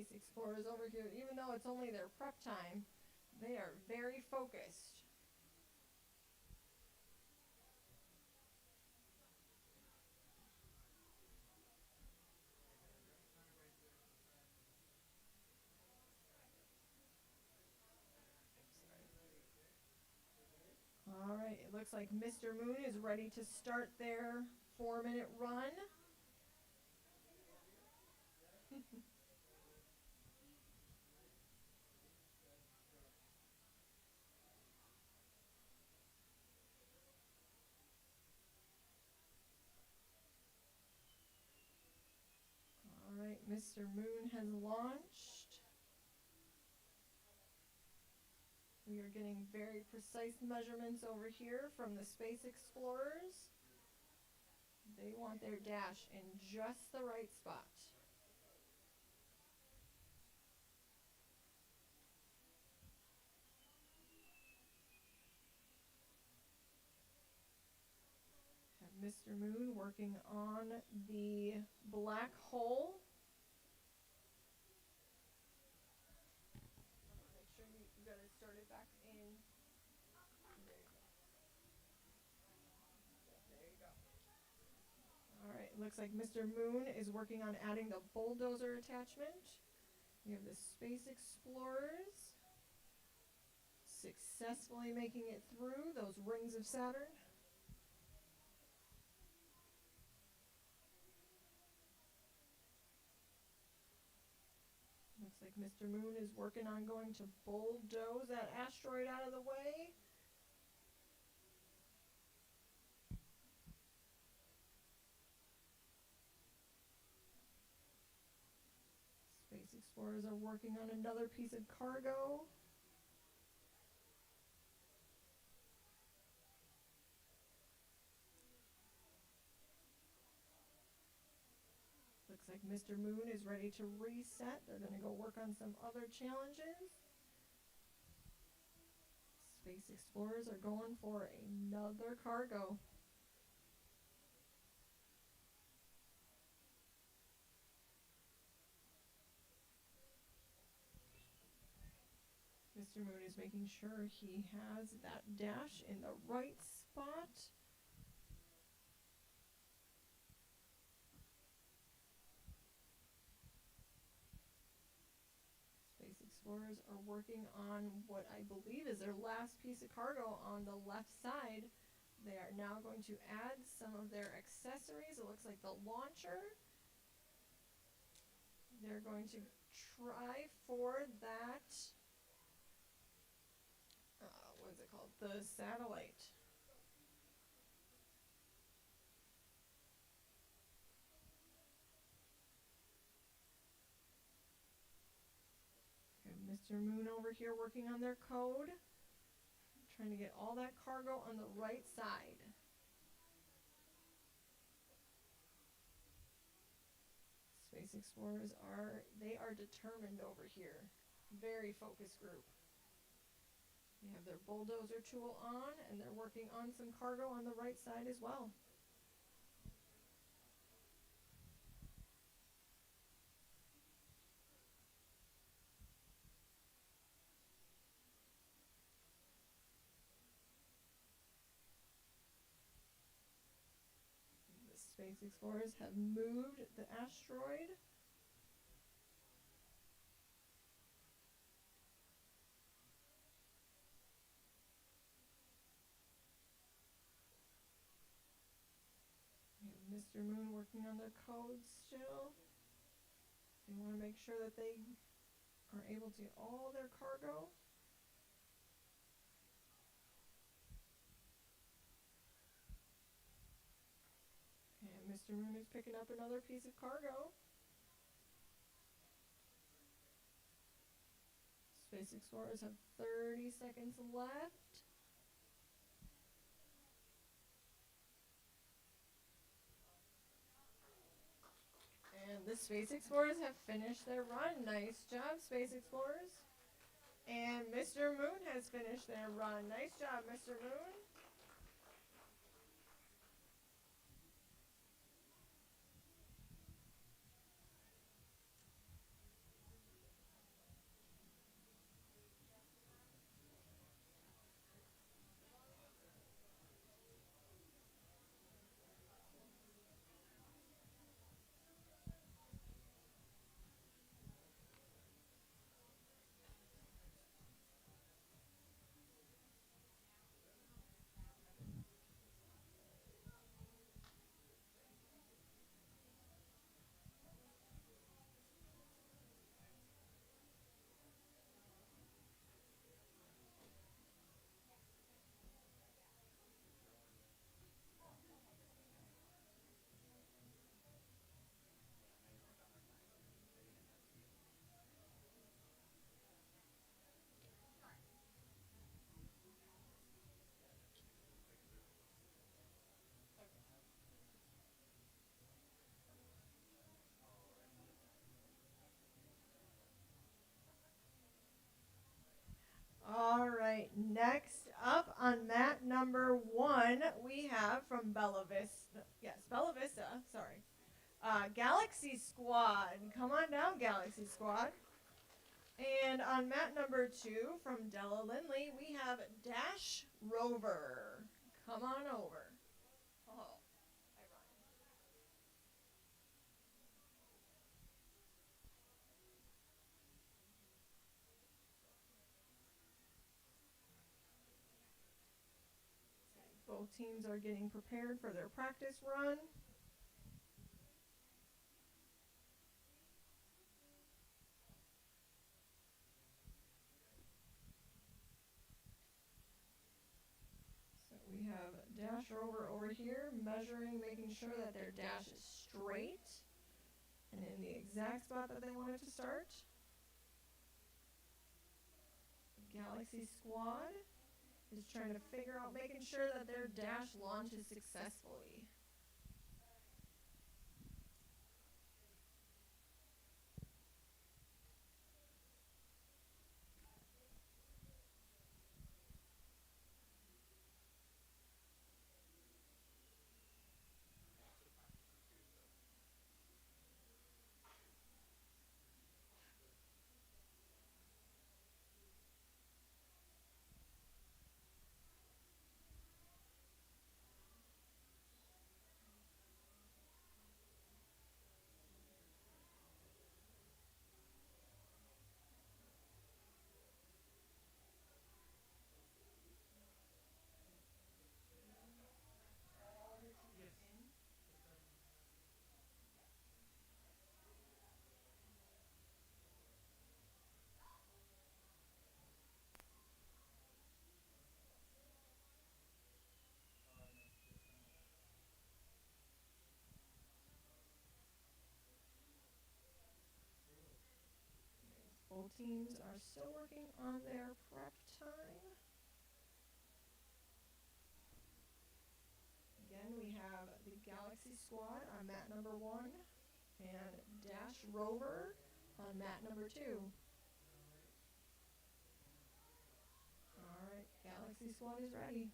Space Explorers over here, even though it's only their prep time, they are very focused. All right, it looks like Mr. Moon is ready to start their 4-minute run. All right, Mr. Moon has launched. We are getting very precise measurements over here from the Space Explorers. They want their dash in just the right spot. Have Mr. Moon working on the black hole. Make sure you got to start it back in. There you go. There you go. All right, looks like Mr. Moon is working on adding the bulldozer attachment. We have the Space Explorers successfully making it through those rings of Saturn. Looks like Mr. Moon is working on going to bulldoze that asteroid out of the way. Space Explorers are working on another piece of cargo. Looks like Mr. Moon is ready to reset. They're going to go work on some other challenges. Space Explorers are going for another cargo. Mr. Moon is making sure he has that dash in the right spot. Space Explorers are working on what I believe is their last piece of cargo on the left side. They are now going to add some of their accessories. It looks like the launcher. They're going to try for that, what is it called? The satellite. Mr. Moon over here working on their code. Trying to get all that cargo on the right side. Space Explorers they are determined over here. Very focused group. They have their bulldozer tool on and they're working on some cargo on the right side as well. Space Explorers have moved the asteroid. We have Mr. Moon working on their codes still. They want to make sure that they are able to get all their cargo. Mr. Moon is picking up another piece of cargo. Space Explorers have 30 seconds left. And the Space Explorers have finished their run. Nice job, Space Explorers. And Mr. Moon has finished their run. Nice job, Mr. Moon. have from Bella Vista, sorry, Galaxy Squad. Come on down, Galaxy Squad. And on mat number 2 from Della Lindley, we have Dash Rover. Come on over. Oh, I rhymed. Both teams are getting prepared for their practice run. We have Dash Rover over here measuring, making sure that their dash is straight and in the exact spot that they want it to start. Galaxy Squad is trying to figure out, making sure that their dash launches successfully. Both teams are still working on their prep time. Again, we have the Galaxy Squad on mat number 1 and Dash Rover on mat number 2. All right, Galaxy Squad is ready.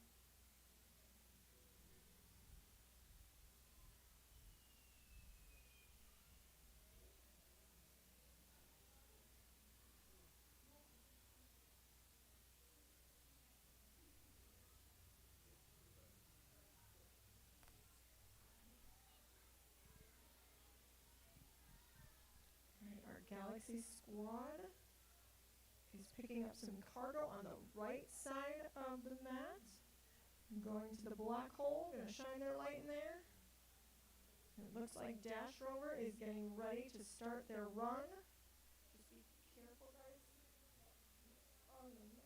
Galaxy Squad is picking up some cargo on the right side of the mat. I'm going to the black hole, going to shine their light in there. It looks like Dash Rover is getting ready to start their run. Just be careful, guys. On the mat.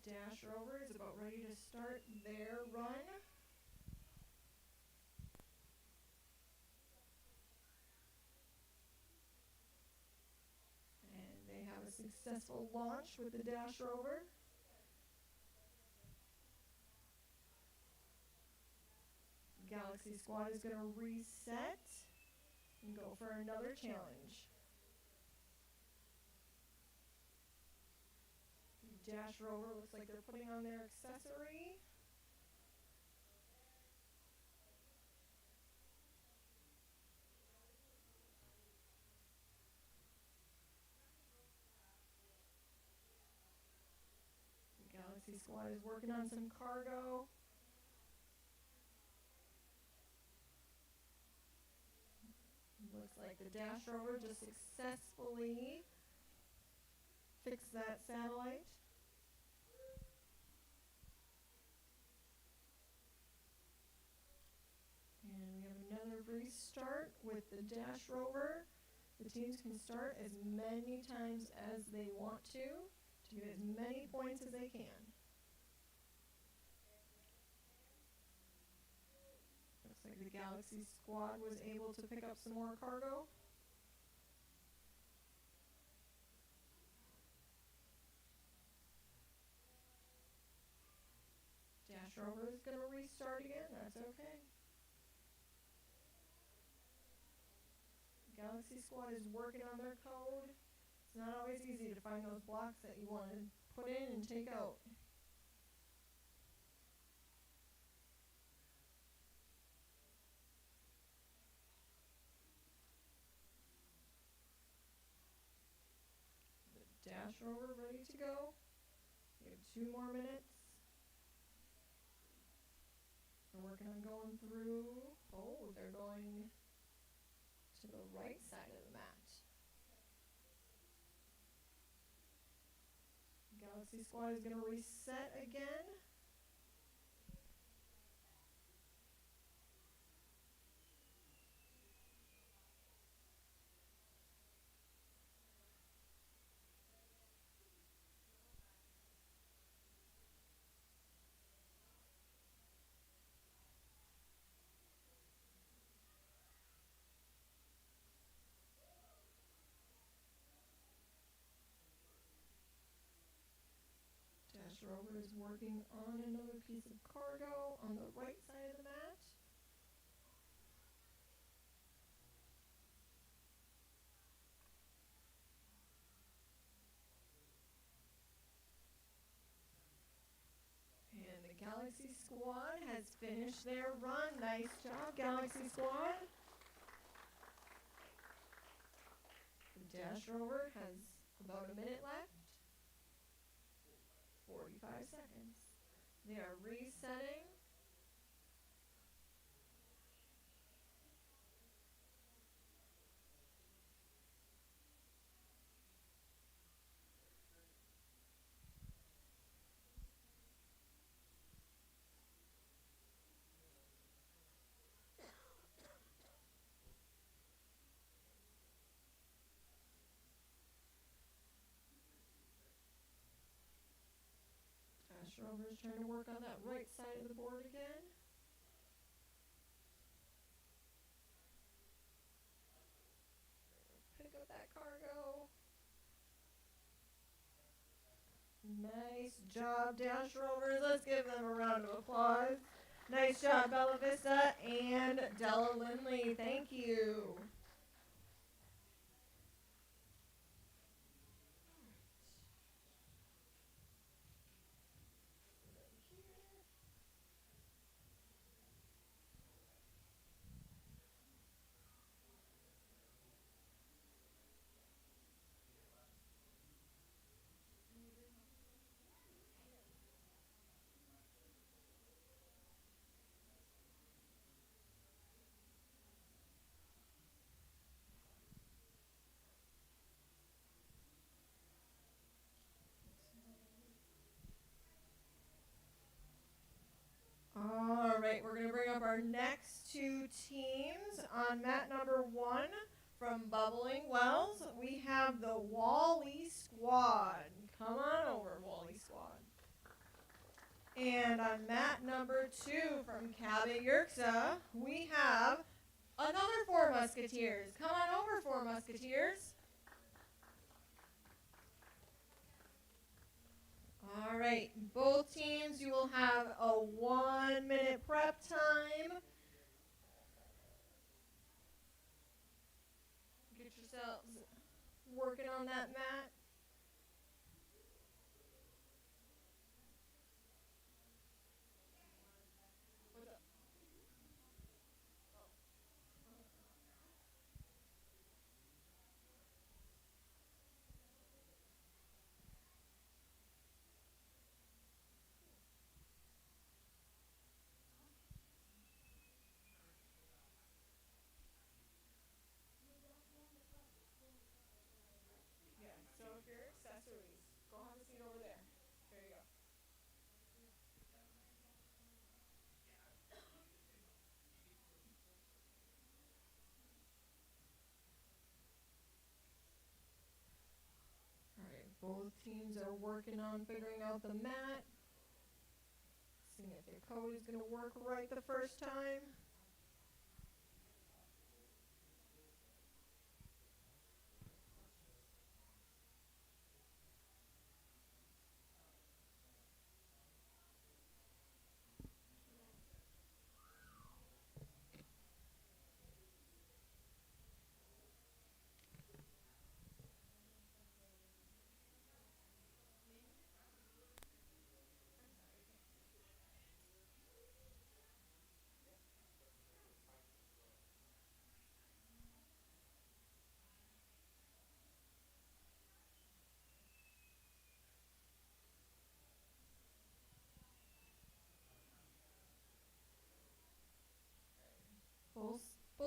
Dash Rover is about ready to start their run. And they have a successful launch with the Dash Rover. Galaxy Squad is going to reset and go for another challenge. Dash Rover looks like they're putting on their accessory. Galaxy Squad is working on some cargo. Looks like the Dash Rover just successfully fixed that satellite. And we have another restart with the Dash Rover. The teams can start as many times as they want to get as many points as they can. Looks like the Galaxy squad was able to pick up some more cargo. Dash rover is going to restart again. That's okay. Galaxy squad is working on their code. It's not always easy to find those blocks that you want to put in and take out. The dash rover ready to go. We have 2 more minutes. They're working on going through. Oh, they're going to the right side of the mat. Galaxy squad is going to reset again. Dash rover is working on another piece of cargo on the right side of the mat. And the Galaxy squad has finished their run. Nice job, Galaxy squad. The dash rover has about a minute left. 45 seconds. They are resetting. Dash rover is trying to work on that right side of the board again. Pick up that cargo. Nice job, dash rovers. Let's give them a round of applause. Nice job, Bella Vista and Della Lindley. Thank you. All right, we're going to bring up our next 2 teams on mat number 1 from Bubbling Wells. We have the Wally Squad. Come on over, Wally Squad. And on mat number 2 from Cabot Yerxa, we have another 4 Musketeers. Come on over, 4 Musketeers. All right, both teams, you will have a 1-minute prep time. Get yourselves working on that mat. What's up? Yeah, so if your accessories, go have a seat over there. There you go. All right, both teams are working on figuring out the mat. Seeing if their code is going to work right the first time.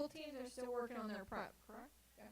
both teams are still working on their prep, correct? Yeah.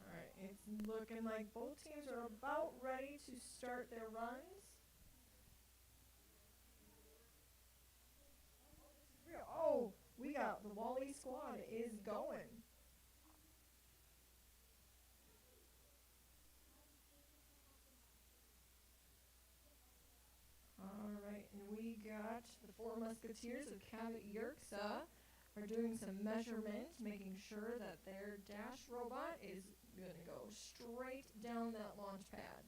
All right, it's looking like both teams are about ready to start their runs. Oh, we got the Wally squad is going. All right, and we got the Four Musketeers of Cabot Yerxa are doing some measurement, making sure that their dash robot is going to go straight down that launch pad.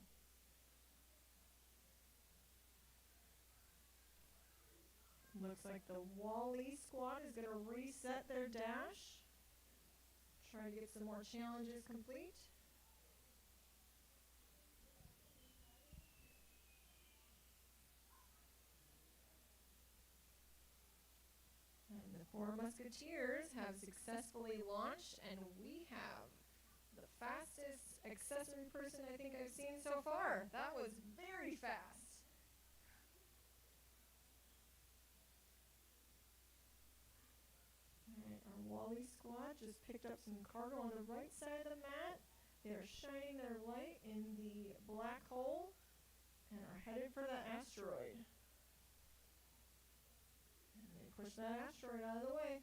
Looks like the Wally squad is going to reset their dash. Try to get some more challenges complete. And the Four Musketeers have successfully launched, and we have the fastest accessory person I think I've seen so far. That was very fast. Alright, our Wally squad just picked up some cargo on the right side of the mat. They're shining their light in the black hole and are headed for that asteroid. And they push that asteroid out of the way.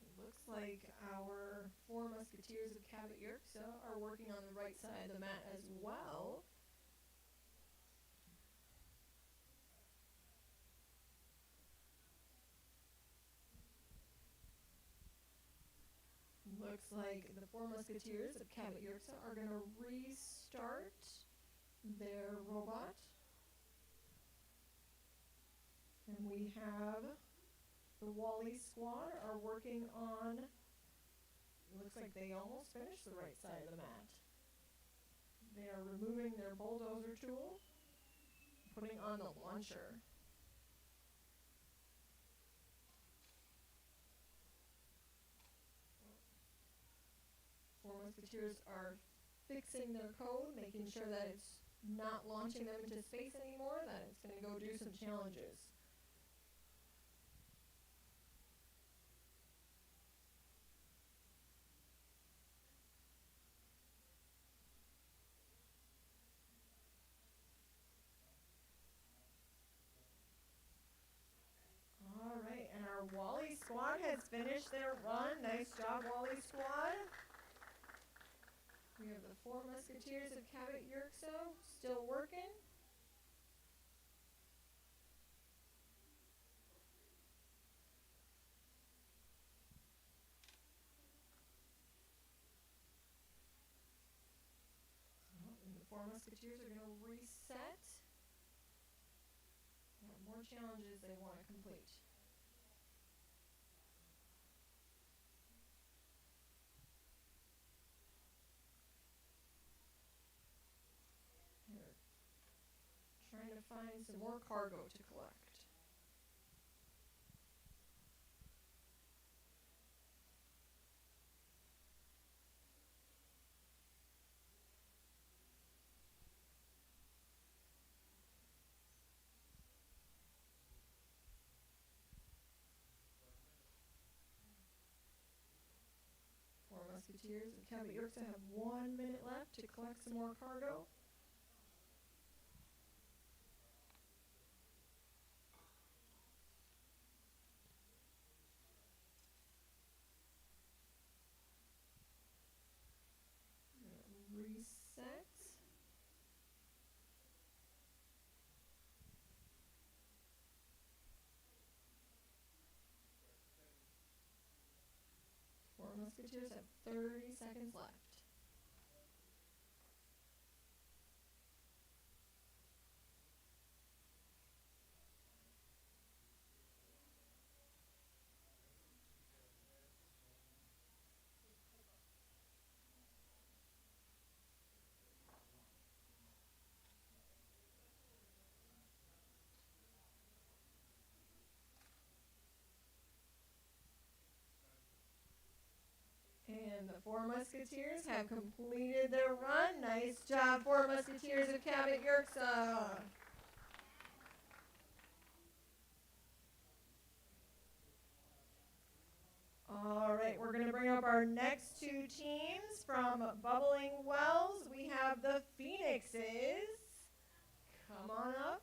It looks like our Four Musketeers of Cabot Yerxa are working on the right side of the mat as well. Looks like the Four Musketeers of Cabot Yerxa are going to restart their robot. And we have the Wally squad are working on, looks like they almost finished the right side of the mat. They are removing their bulldozer tool, putting on the launcher. Four Musketeers are fixing their code, making sure that it's not launching them into space anymore, that it's going to go do some challenges. All right, and our Wally squad has finished their run. Nice job, Wally squad. We have the Four Musketeers of Cabot Yerxa still working. And the Four Musketeers are going to reset. There are more challenges they want to complete. Trying to find some more cargo to collect. Four Musketeers of Cabot Yerxa have 1 minute left to collect some more cargo. Musketeers have 30 seconds left. And the 4 Musketeers have completed their run. Nice job, 4 Musketeers of Cabot Yerxa. All right, we're going to bring up our next 2 teams from Bubbling Wells. We have the Phoenixes. Come on up.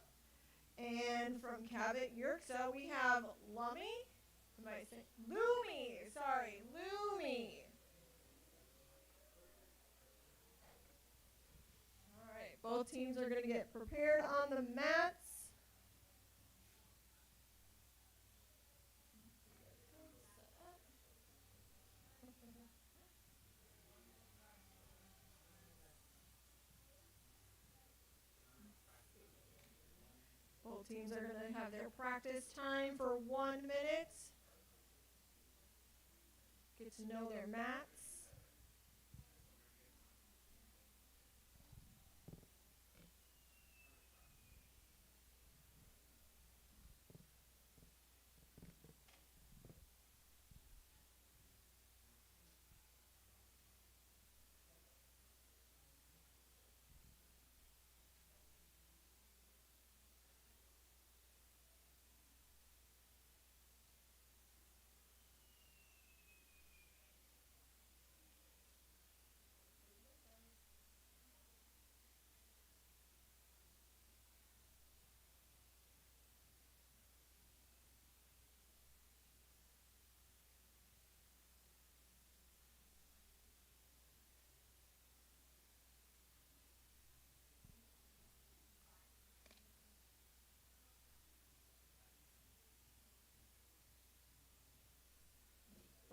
And from Cabot Yerxa, we have Lummy. Lumi. Sorry, Lumi. All right, both teams are going to get prepared on the mats. Both teams are going to have their practice time for 1 minute. Get to know their mats.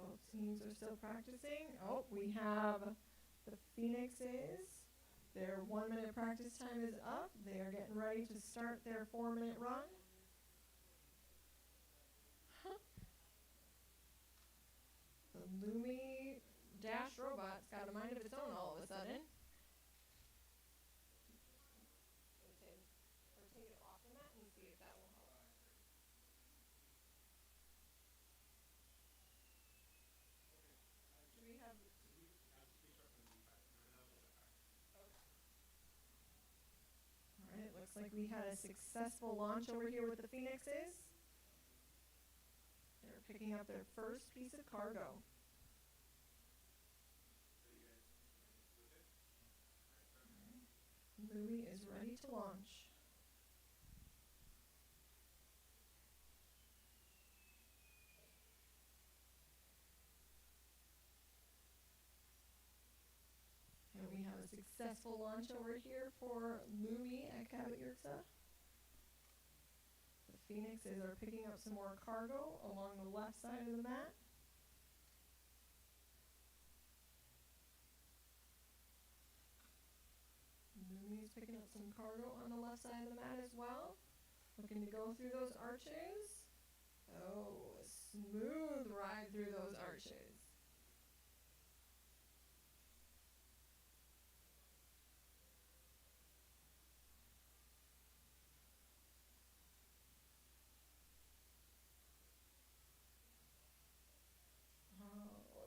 Both teams are still practicing. Oh, we have the Phoenixes. Their 1 minute practice time is up. They are getting ready to start their 4-minute run. The Lumi Dash robot's got a mind of its own all of a sudden. Or take it off the mat and see if that will help. Do we have... All right, looks like we had a successful launch over here with the Phoenixes. They're picking up their first piece of cargo. Lumi is ready to launch. And we have a successful launch over here for Lumi at Cabot Yerxa. The Phoenixes are picking up some more cargo along the left side of the mat. Lumi's picking up some cargo on the left side of the mat as well. Looking to go through those arches. Oh, a smooth ride through those arches.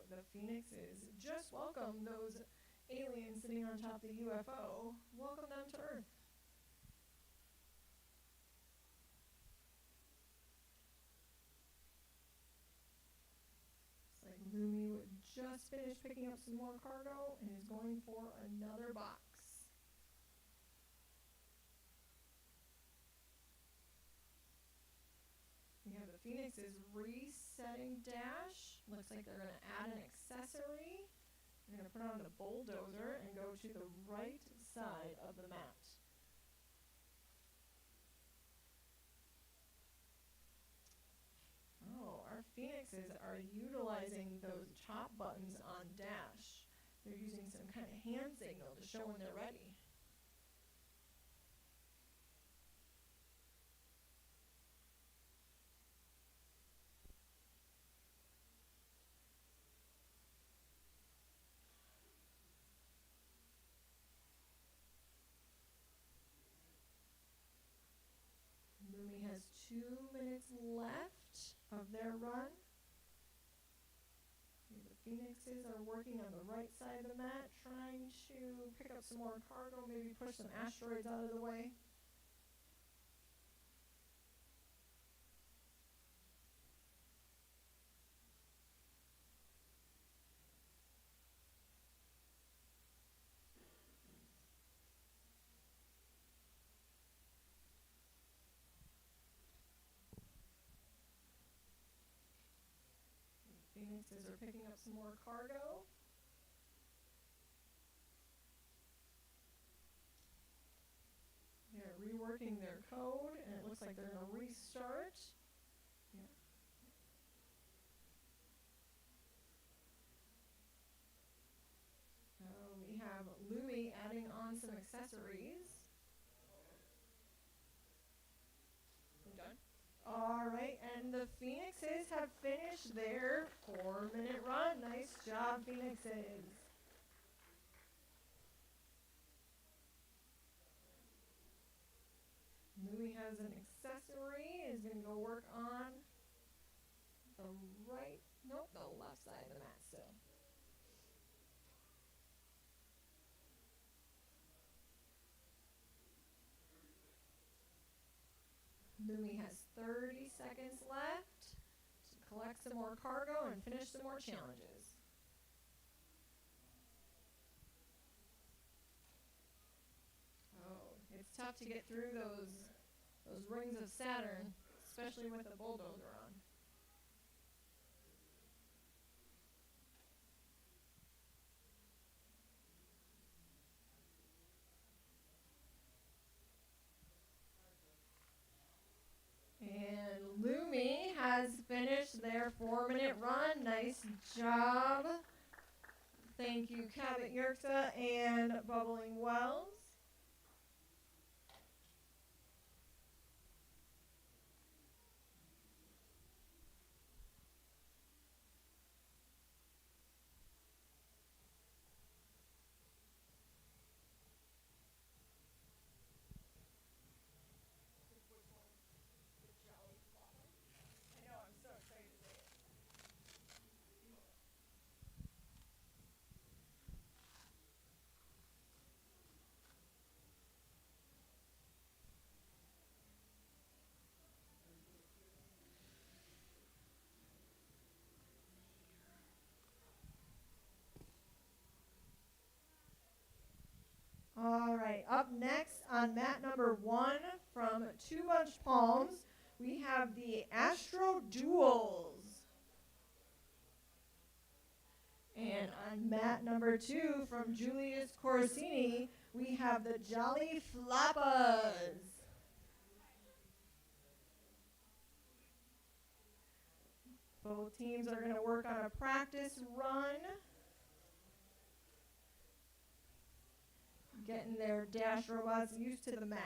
The Phoenixes just welcome those aliens sitting on top of the UFO. Welcome them to Earth. It's like Lumi would just finish picking up some more cargo and is going for another box. We have the Phoenixes resetting dash. Looks like they're going to add an accessory. They're going to put on the bulldozer and go to the right side of the mat. Oh, our Phoenix Phoenixes are utilizing those top buttons on dash. They're using some kind of hand signal to show when they're ready. Lumi has 2 minutes left of their run. The Phoenixes are working on the right side of the mat, trying to pick up some more cargo, maybe push some asteroids out of the way. Phoenixes are picking up some more cargo. They're reworking their code, and it looks like they're going to restart. Yeah. We have Lumi adding on some accessories. Done? All right, and the Phoenixes have finished their 4-minute run. Nice job, Phoenixes. Lumi has an accessory, is going to go work on the left side of the mat still. Lumi has 30 seconds left to collect some more cargo and finish some more challenges. Oh, it's tough to get through those rings of Saturn, especially with the bulldozer on. And Lumi has finished their 4-minute run. Nice job. Thank you, Cabot Yerxa and Bubbling Wells. All right, up next on mat number 1 from Two Bunch Palms, we have the Astro Duels. And on mat number 2 from Julius Corsini, we have the Jolly Floppas. Both teams are going to work on a practice run, getting their dash robots used to the mats.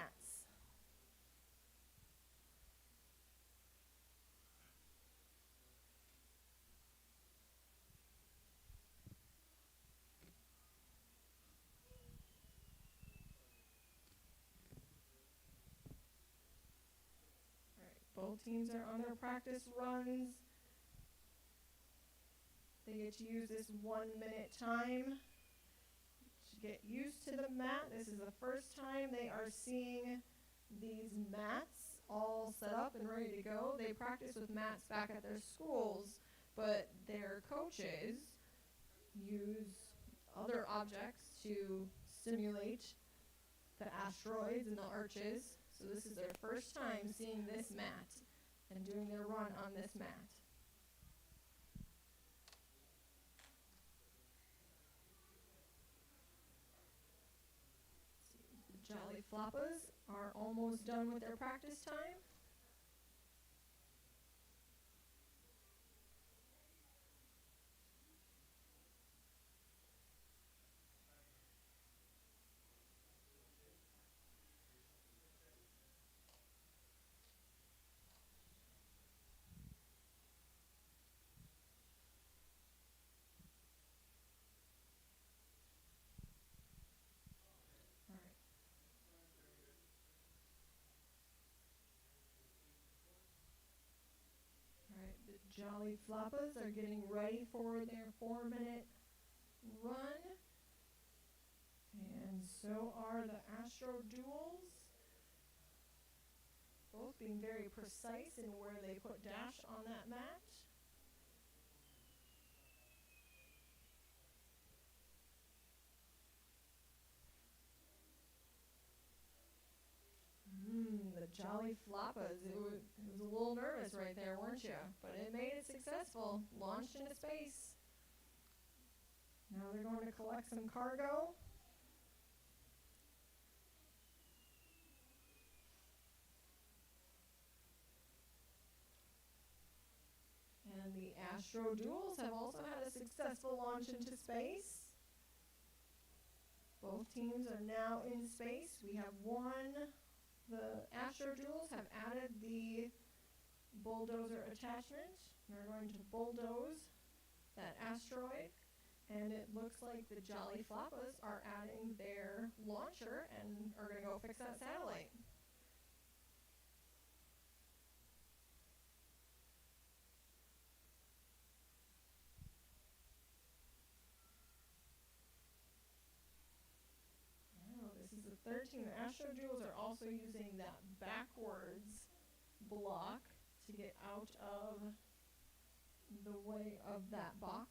All right, both teams are on their practice runs. They get to use this 1-minute time to get used to the mat. This is the first time they are seeing these mats all set up and ready to go. They practice with mats back at their schools, but their coaches use other objects to simulate the asteroids and the arches. So this is their first time seeing this mat and doing their run on this mat. Jolly Floppas are almost done with their practice time. Jolly Floppers are getting ready for their 4-minute run. And so are the Astro Duels. Both being very precise in where they put dash on that mat. The Jolly Floppers. It was a little nervous right there, weren't you? But it made it successful. Launched into space. Now they're going to collect some cargo. And the Astro Duels have also had a successful launch into space. Both teams are now in space. We have won. The Astro Duels have added the bulldozer attachment. They're going to bulldoze that asteroid. And it looks like the Jolly Floppers are adding their launcher and are going to go fix that satellite. This is the third team. The Astro Duels are also using that backwards block to get out of the way of that box.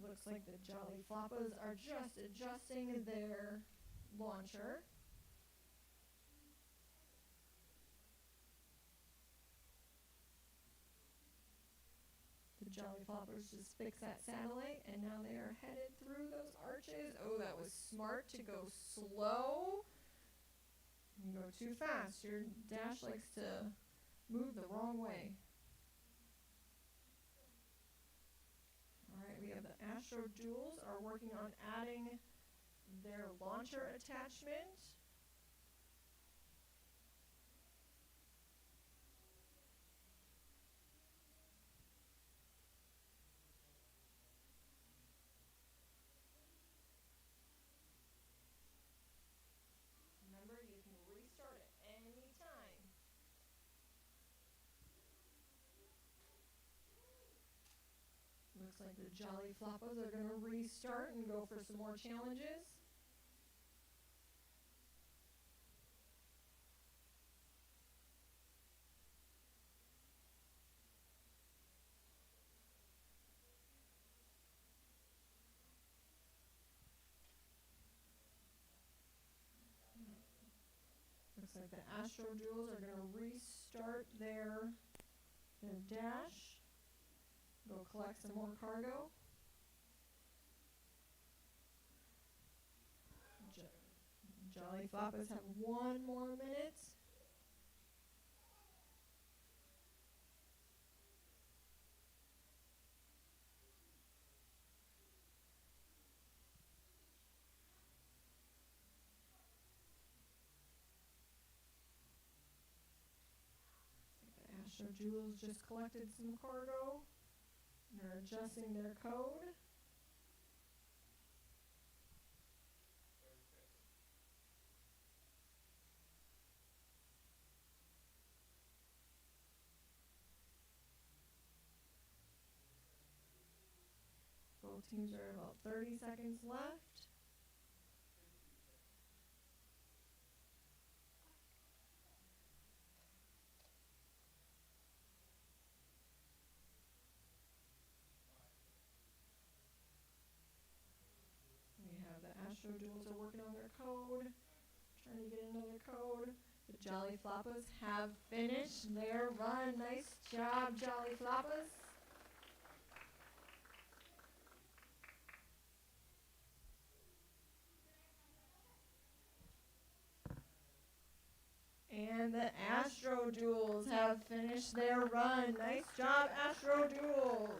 Looks like the Jolly Floppers are just adjusting their launcher. The Jolly Floppers just fixed that satellite, and now they are headed through those arches. Oh, that was smart to go slow. You go too fast. Your dash likes to move the wrong way. All right, we have the Astro Duels are working on adding their launcher attachment. Remember, you can restart at any time. Looks like the Jolly Floppers are going to restart and go for some more challenges. Looks like the Astro Duels are going to restart their dash. Go collect some more cargo. Jolly Floppers have 1 more minute. The Astro Duels just collected some cargo. They're adjusting their code. Both teams are about 30 seconds left. We have the Astro Duels are working on their code, trying to get another code. The Jolly Floppers have finished their run. Nice job, Jolly Floppers. And the Astro Duels have finished their run. Nice job, Astro Duels.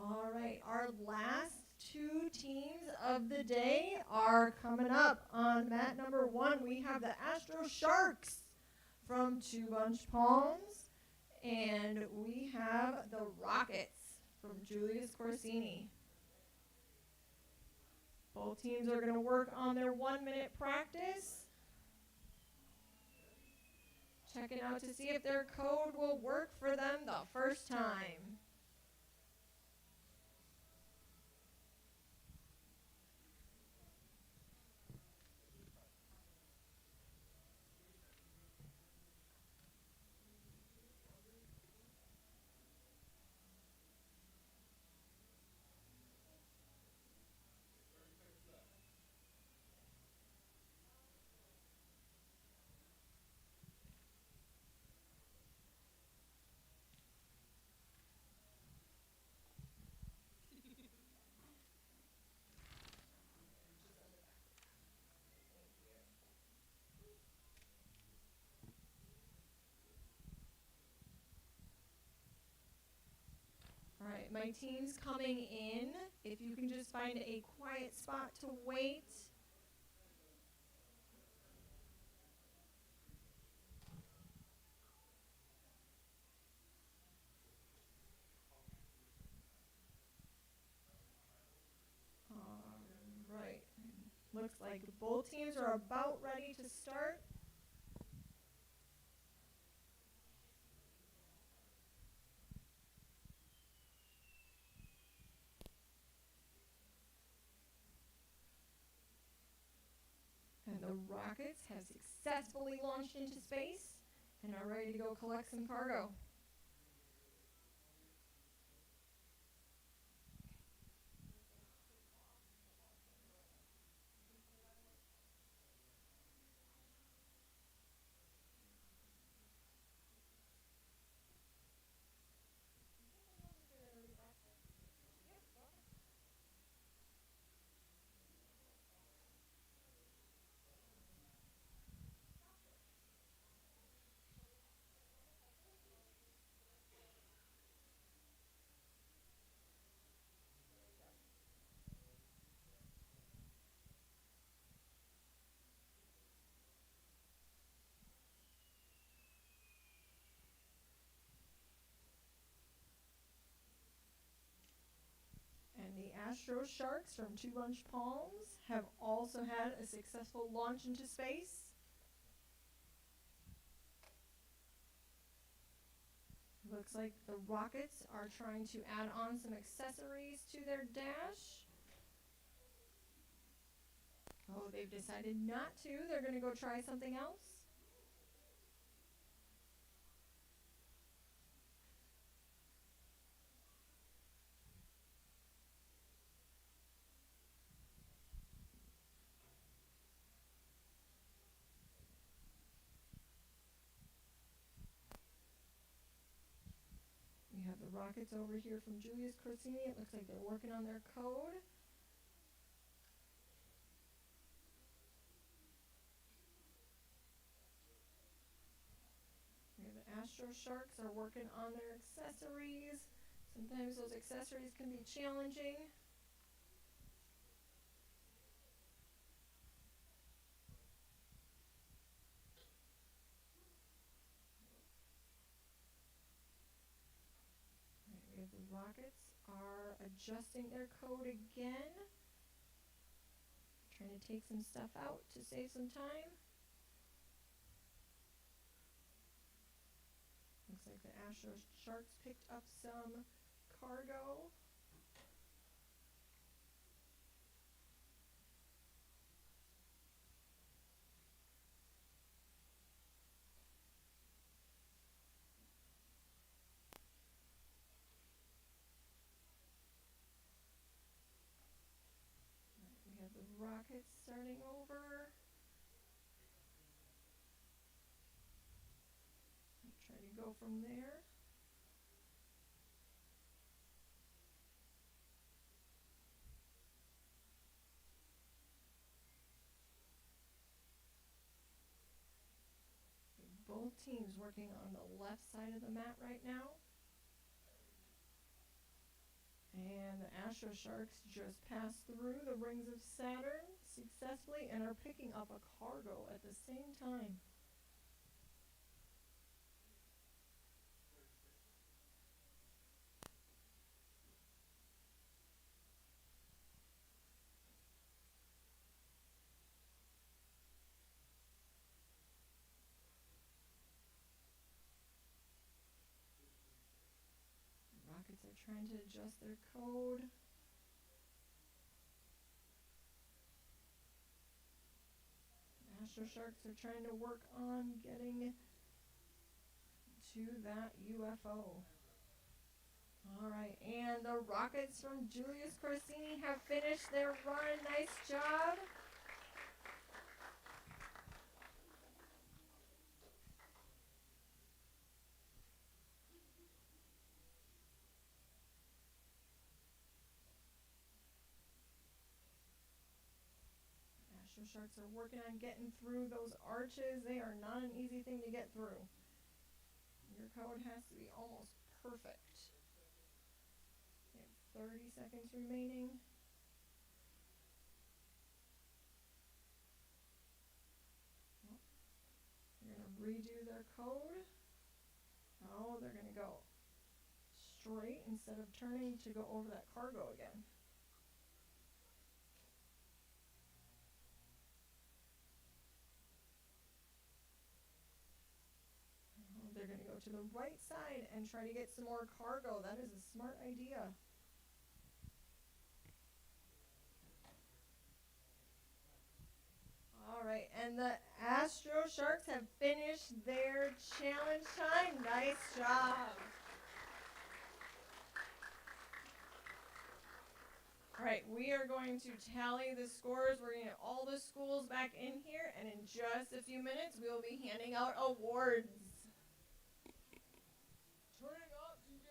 All right, our our last two teams of the day are coming up. On mat number 1, we have the Astro Sharks from Two Bunch Palms, and we have the Rockets from Julius Corsini. Both teams are going to work on their 1-minute practice, checking out to see if their code will work for them the first time. All right, my team's coming in. If you can just find a quiet spot to wait. All right, looks like both teams are about ready to start. And the Rockets have successfully launched into space and are ready to go collect some cargo. And the Astro Sharks from Two Bunch Palms have also had a successful launch into space. Looks like the Rockets are trying to add on some accessories to their dash. Oh, they've decided not to. They're going to go try something else. We have the Rockets over here from Julius Corsini. It looks like they're working on their code. The Astro Sharks are working on their accessories. Sometimes those accessories can be challenging. Right, the Rockets are adjusting their code again. Trying to take some stuff out to save some time. Looks like the Astro Sharks picked up some cargo. We have the Rockets starting over. Try to go from there. Both teams working on the left side of the mat right now. And the Astro Sharks just passed through the rings of Saturn successfully and are picking up a cargo at the same time. Rockets are trying to adjust their code. Astro Sharks are trying to work on getting to that UFO. All right, and the rockets from Julius Corsini have finished their run. Nice job. Astro Sharks are working on getting through those arches. They are not an easy thing to get through. Your code has to be almost perfect. They have 30 seconds remaining. They're going to redo their code. Oh, they're going to go straight instead of turning to go over that cargo again. Oh, they're going to go to the right side and try to get some more cargo. That is a smart idea. All right, and the Astro Sharks have finished their challenge time. Nice job. All right, we are going to tally the scores. We're going to get all the schools back in here, and in just a few minutes, we will be handing out awards. Turn it up, TJ.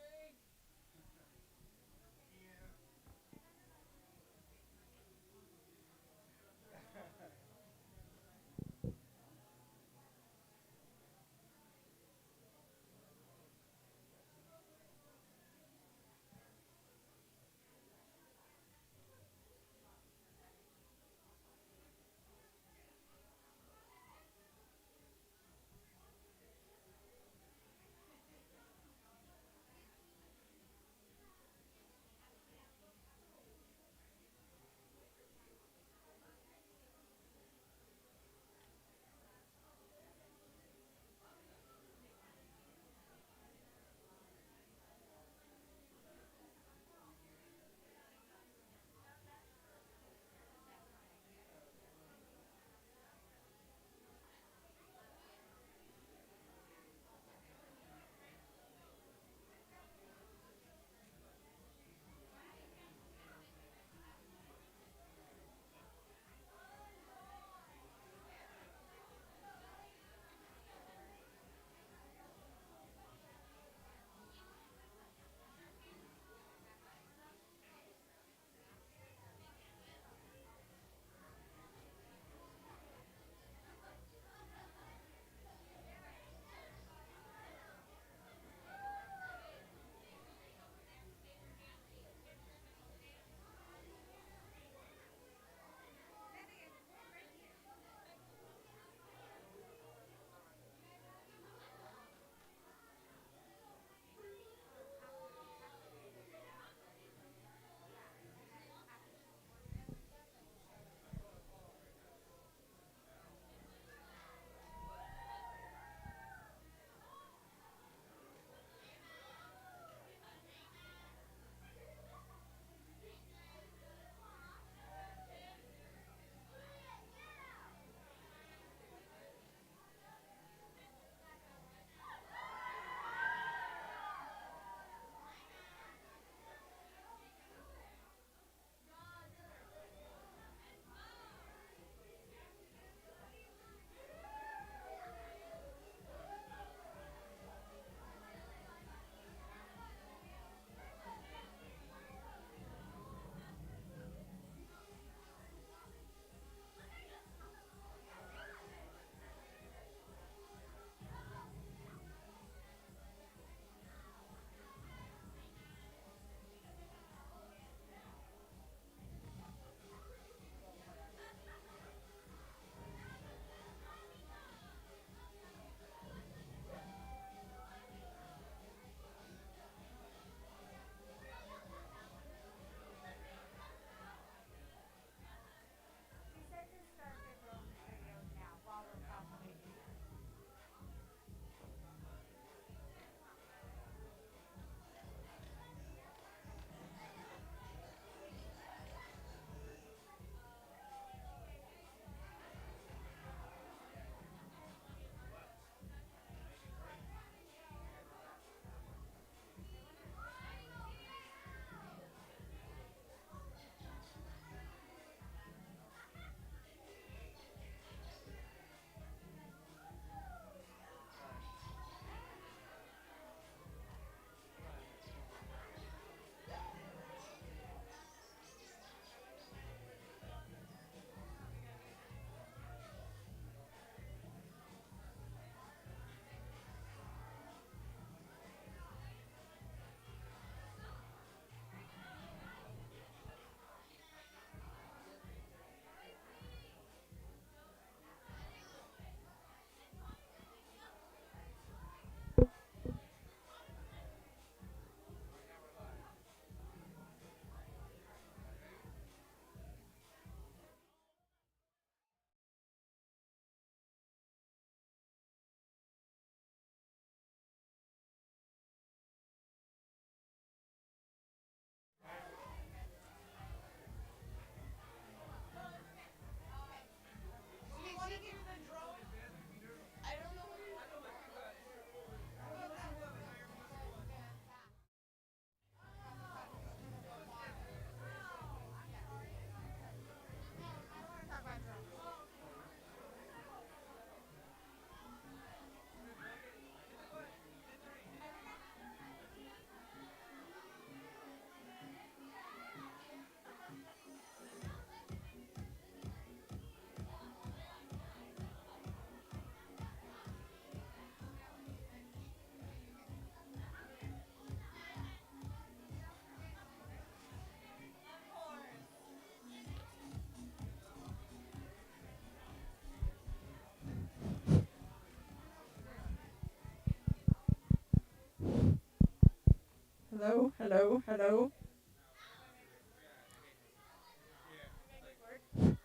Hello, hello, hello.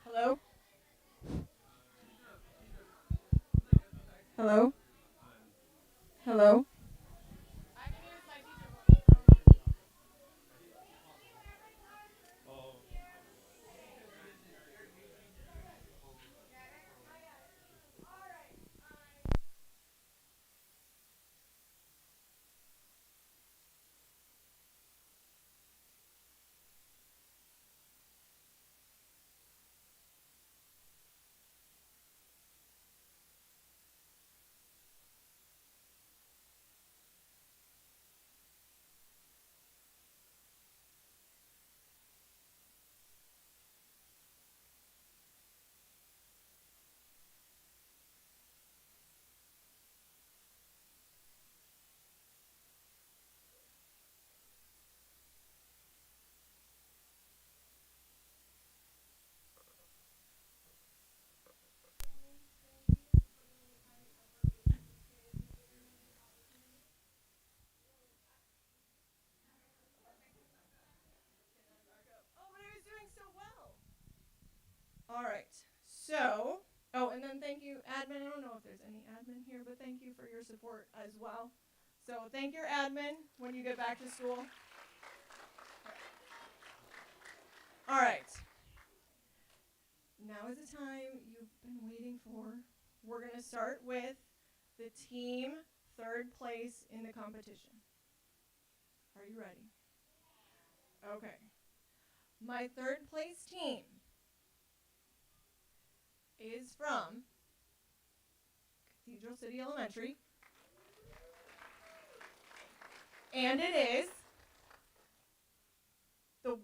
Hello? Hello? Hello? Oh, but I was doing so well. All right. So, oh, and then thank you, admin. I don't know if there's any admin here, but thank you for your support as well. So, thank your admin when you get back to school. All right. Now is the time you've been waiting for. We're going to start with the team third place in the competition. Are you ready? Okay. My third place team is from Cathedral City Elementary. And it is the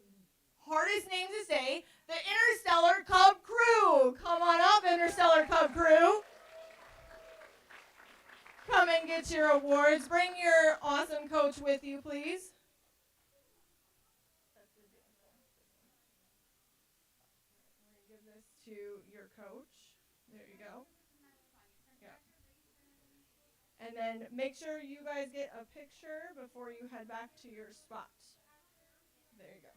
hardest name to say, the Interstellar Cub Crew. Come on up, Interstellar Cub Crew. Come and get your awards. Bring your awesome coach with you, please. We're going to give this to your coach. There you go. Yeah. And then make sure you guys get a picture before you head back to your spot. There you go.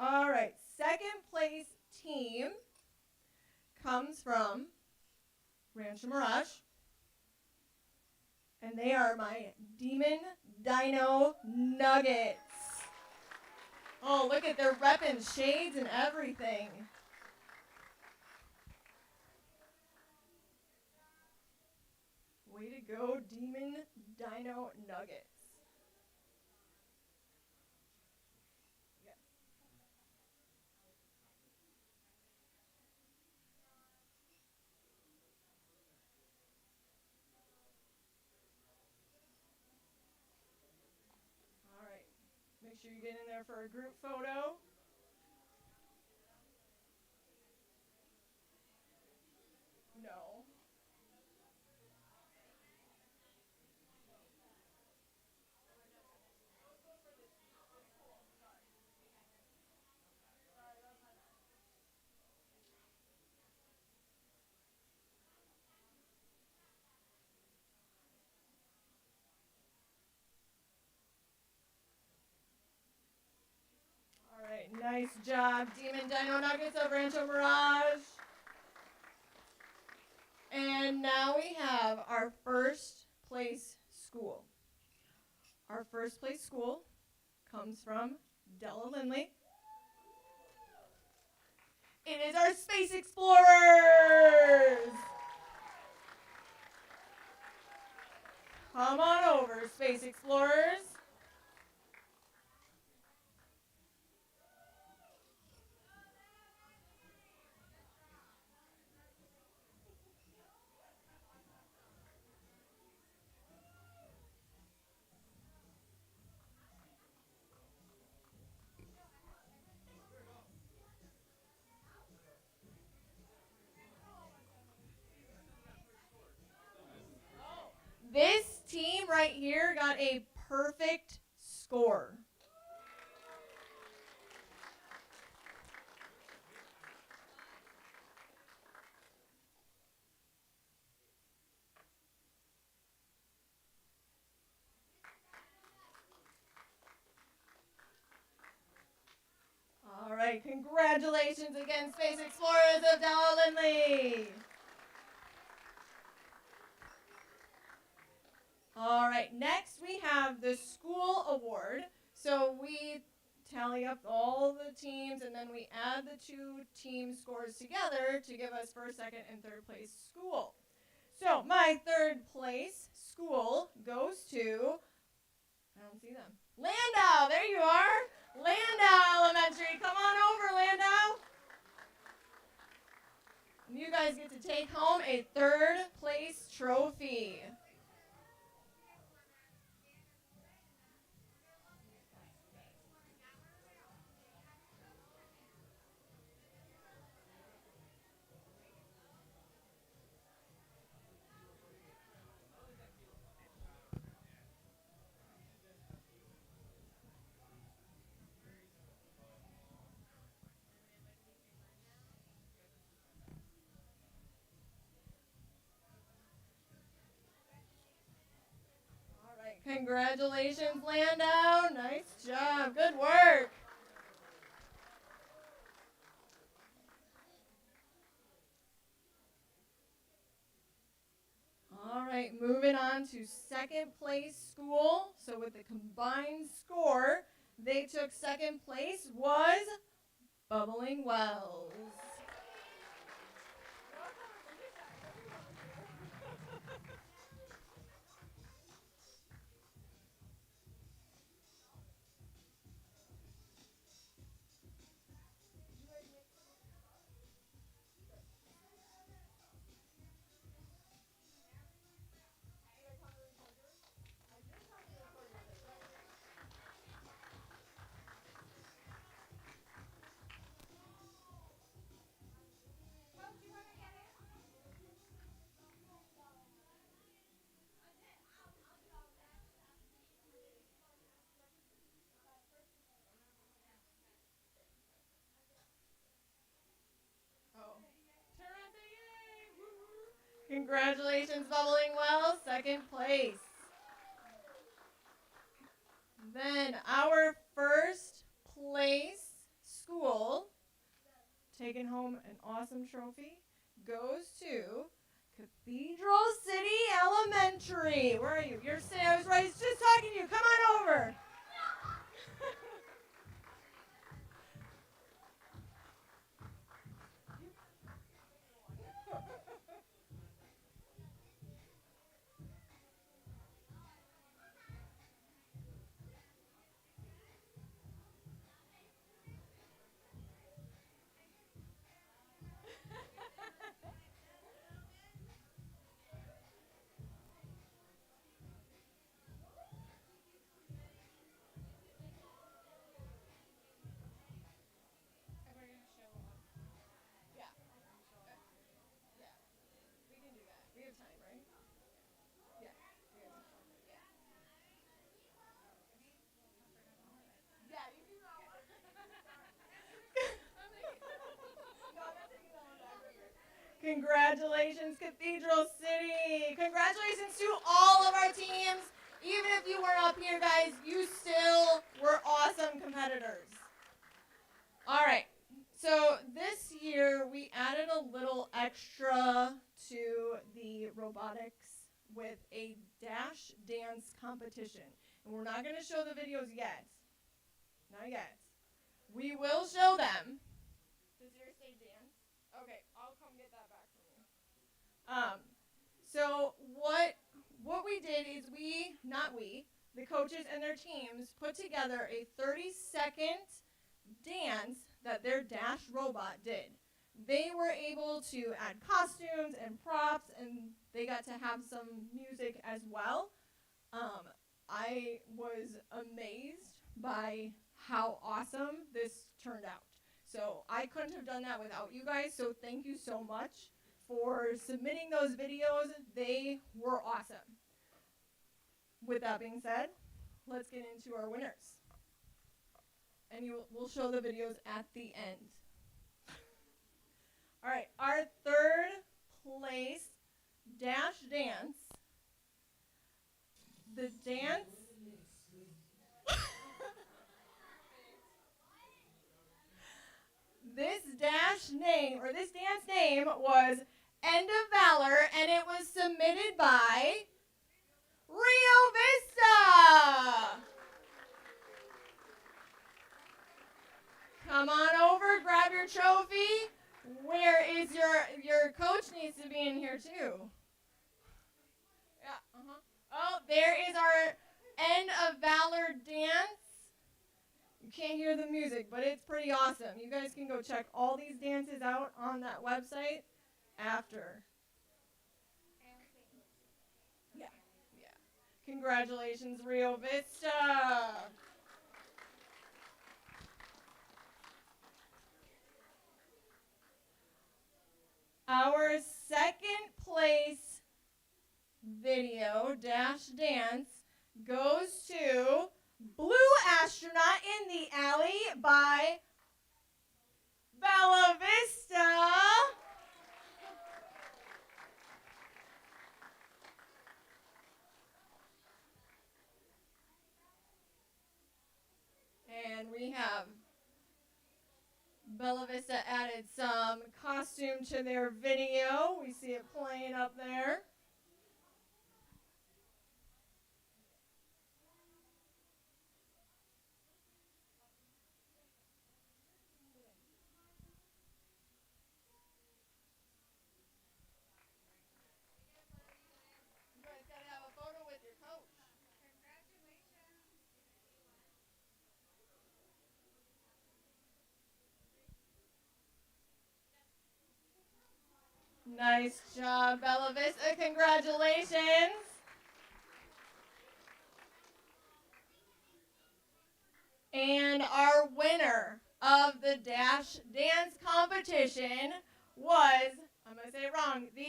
All right, second place team comes from Rancho Mirage. And they are my Demon Dino Nuggets. Oh, look at their repping shades and everything. Way to go, Demon Dino Nuggets. All right. Make sure you get in there for a group photo. No. All right, nice job, Demon Dino Nuggets of Rancho Mirage. And now we have our first place school. Our first place school comes from Della Lindley. It is our Space Explorers! Come on over, Space Explorers. got a perfect score. All right, congratulations again, Space Explorers of Dowell Lindley. All right, next we have the school award. So we tally up all the teams and then we add the two team scores together to give us first, second, and third place school. So my third place school goes to, I don't see them, Landau, there you are. Landau Elementary, come on over, Landau. And you guys get to take home a third place trophy. Congratulations, Landau. Nice job. Good work. All right, moving on to second place school. So with the combined score, they took second place was Bubbling Wells. Congratulations, Bubbling Wells, second place. Then our first place school, taking home an awesome trophy, goes to Cathedral City Elementary. Where are you? You're sitting, I was just talking to you. Come on over. Congratulations, Cathedral City. Congratulations to all of our teams. Even if you weren't up here, guys, you still were awesome competitors. All right. So this year, we added a little extra to the robotics with a dash dance competition. And we're not going to show the videos yet. Not yet. We will show them. Does yours say dance? Okay, I'll come get that back from you. So what we did is the coaches and their teams put together a 30-second dance that their Dash robot did. They were able to add costumes and props, and they got to have some music as well. I was amazed by how awesome this turned out. So I couldn't have done that without you guys, so thank you so much for submitting those videos. They were awesome. with that being said, let's get into our winners. And we'll show the videos at the end. All right, our third place dash dance. The dance. This dance name was End of Valor, and it was submitted by Rio Vista. Come on over, grab your trophy. Where is your coach needs to be in here too. Yeah, Oh, there is our End of Valor dance. You can't hear the music, but it's pretty awesome. You guys can go check all these dances out on that website after. Yeah. Congratulations, Rio Vista. Our second place video dash dance goes to Blue Astronaut in the Alley by Bella Vista. And we have Bella Vista added some costume to their video. We see it playing up there. You guys gotta have a photo with your coach. Nice job, Bella Vista. Congratulations. And our winner of the Dash Dance competition was, I'm going to say it wrong, the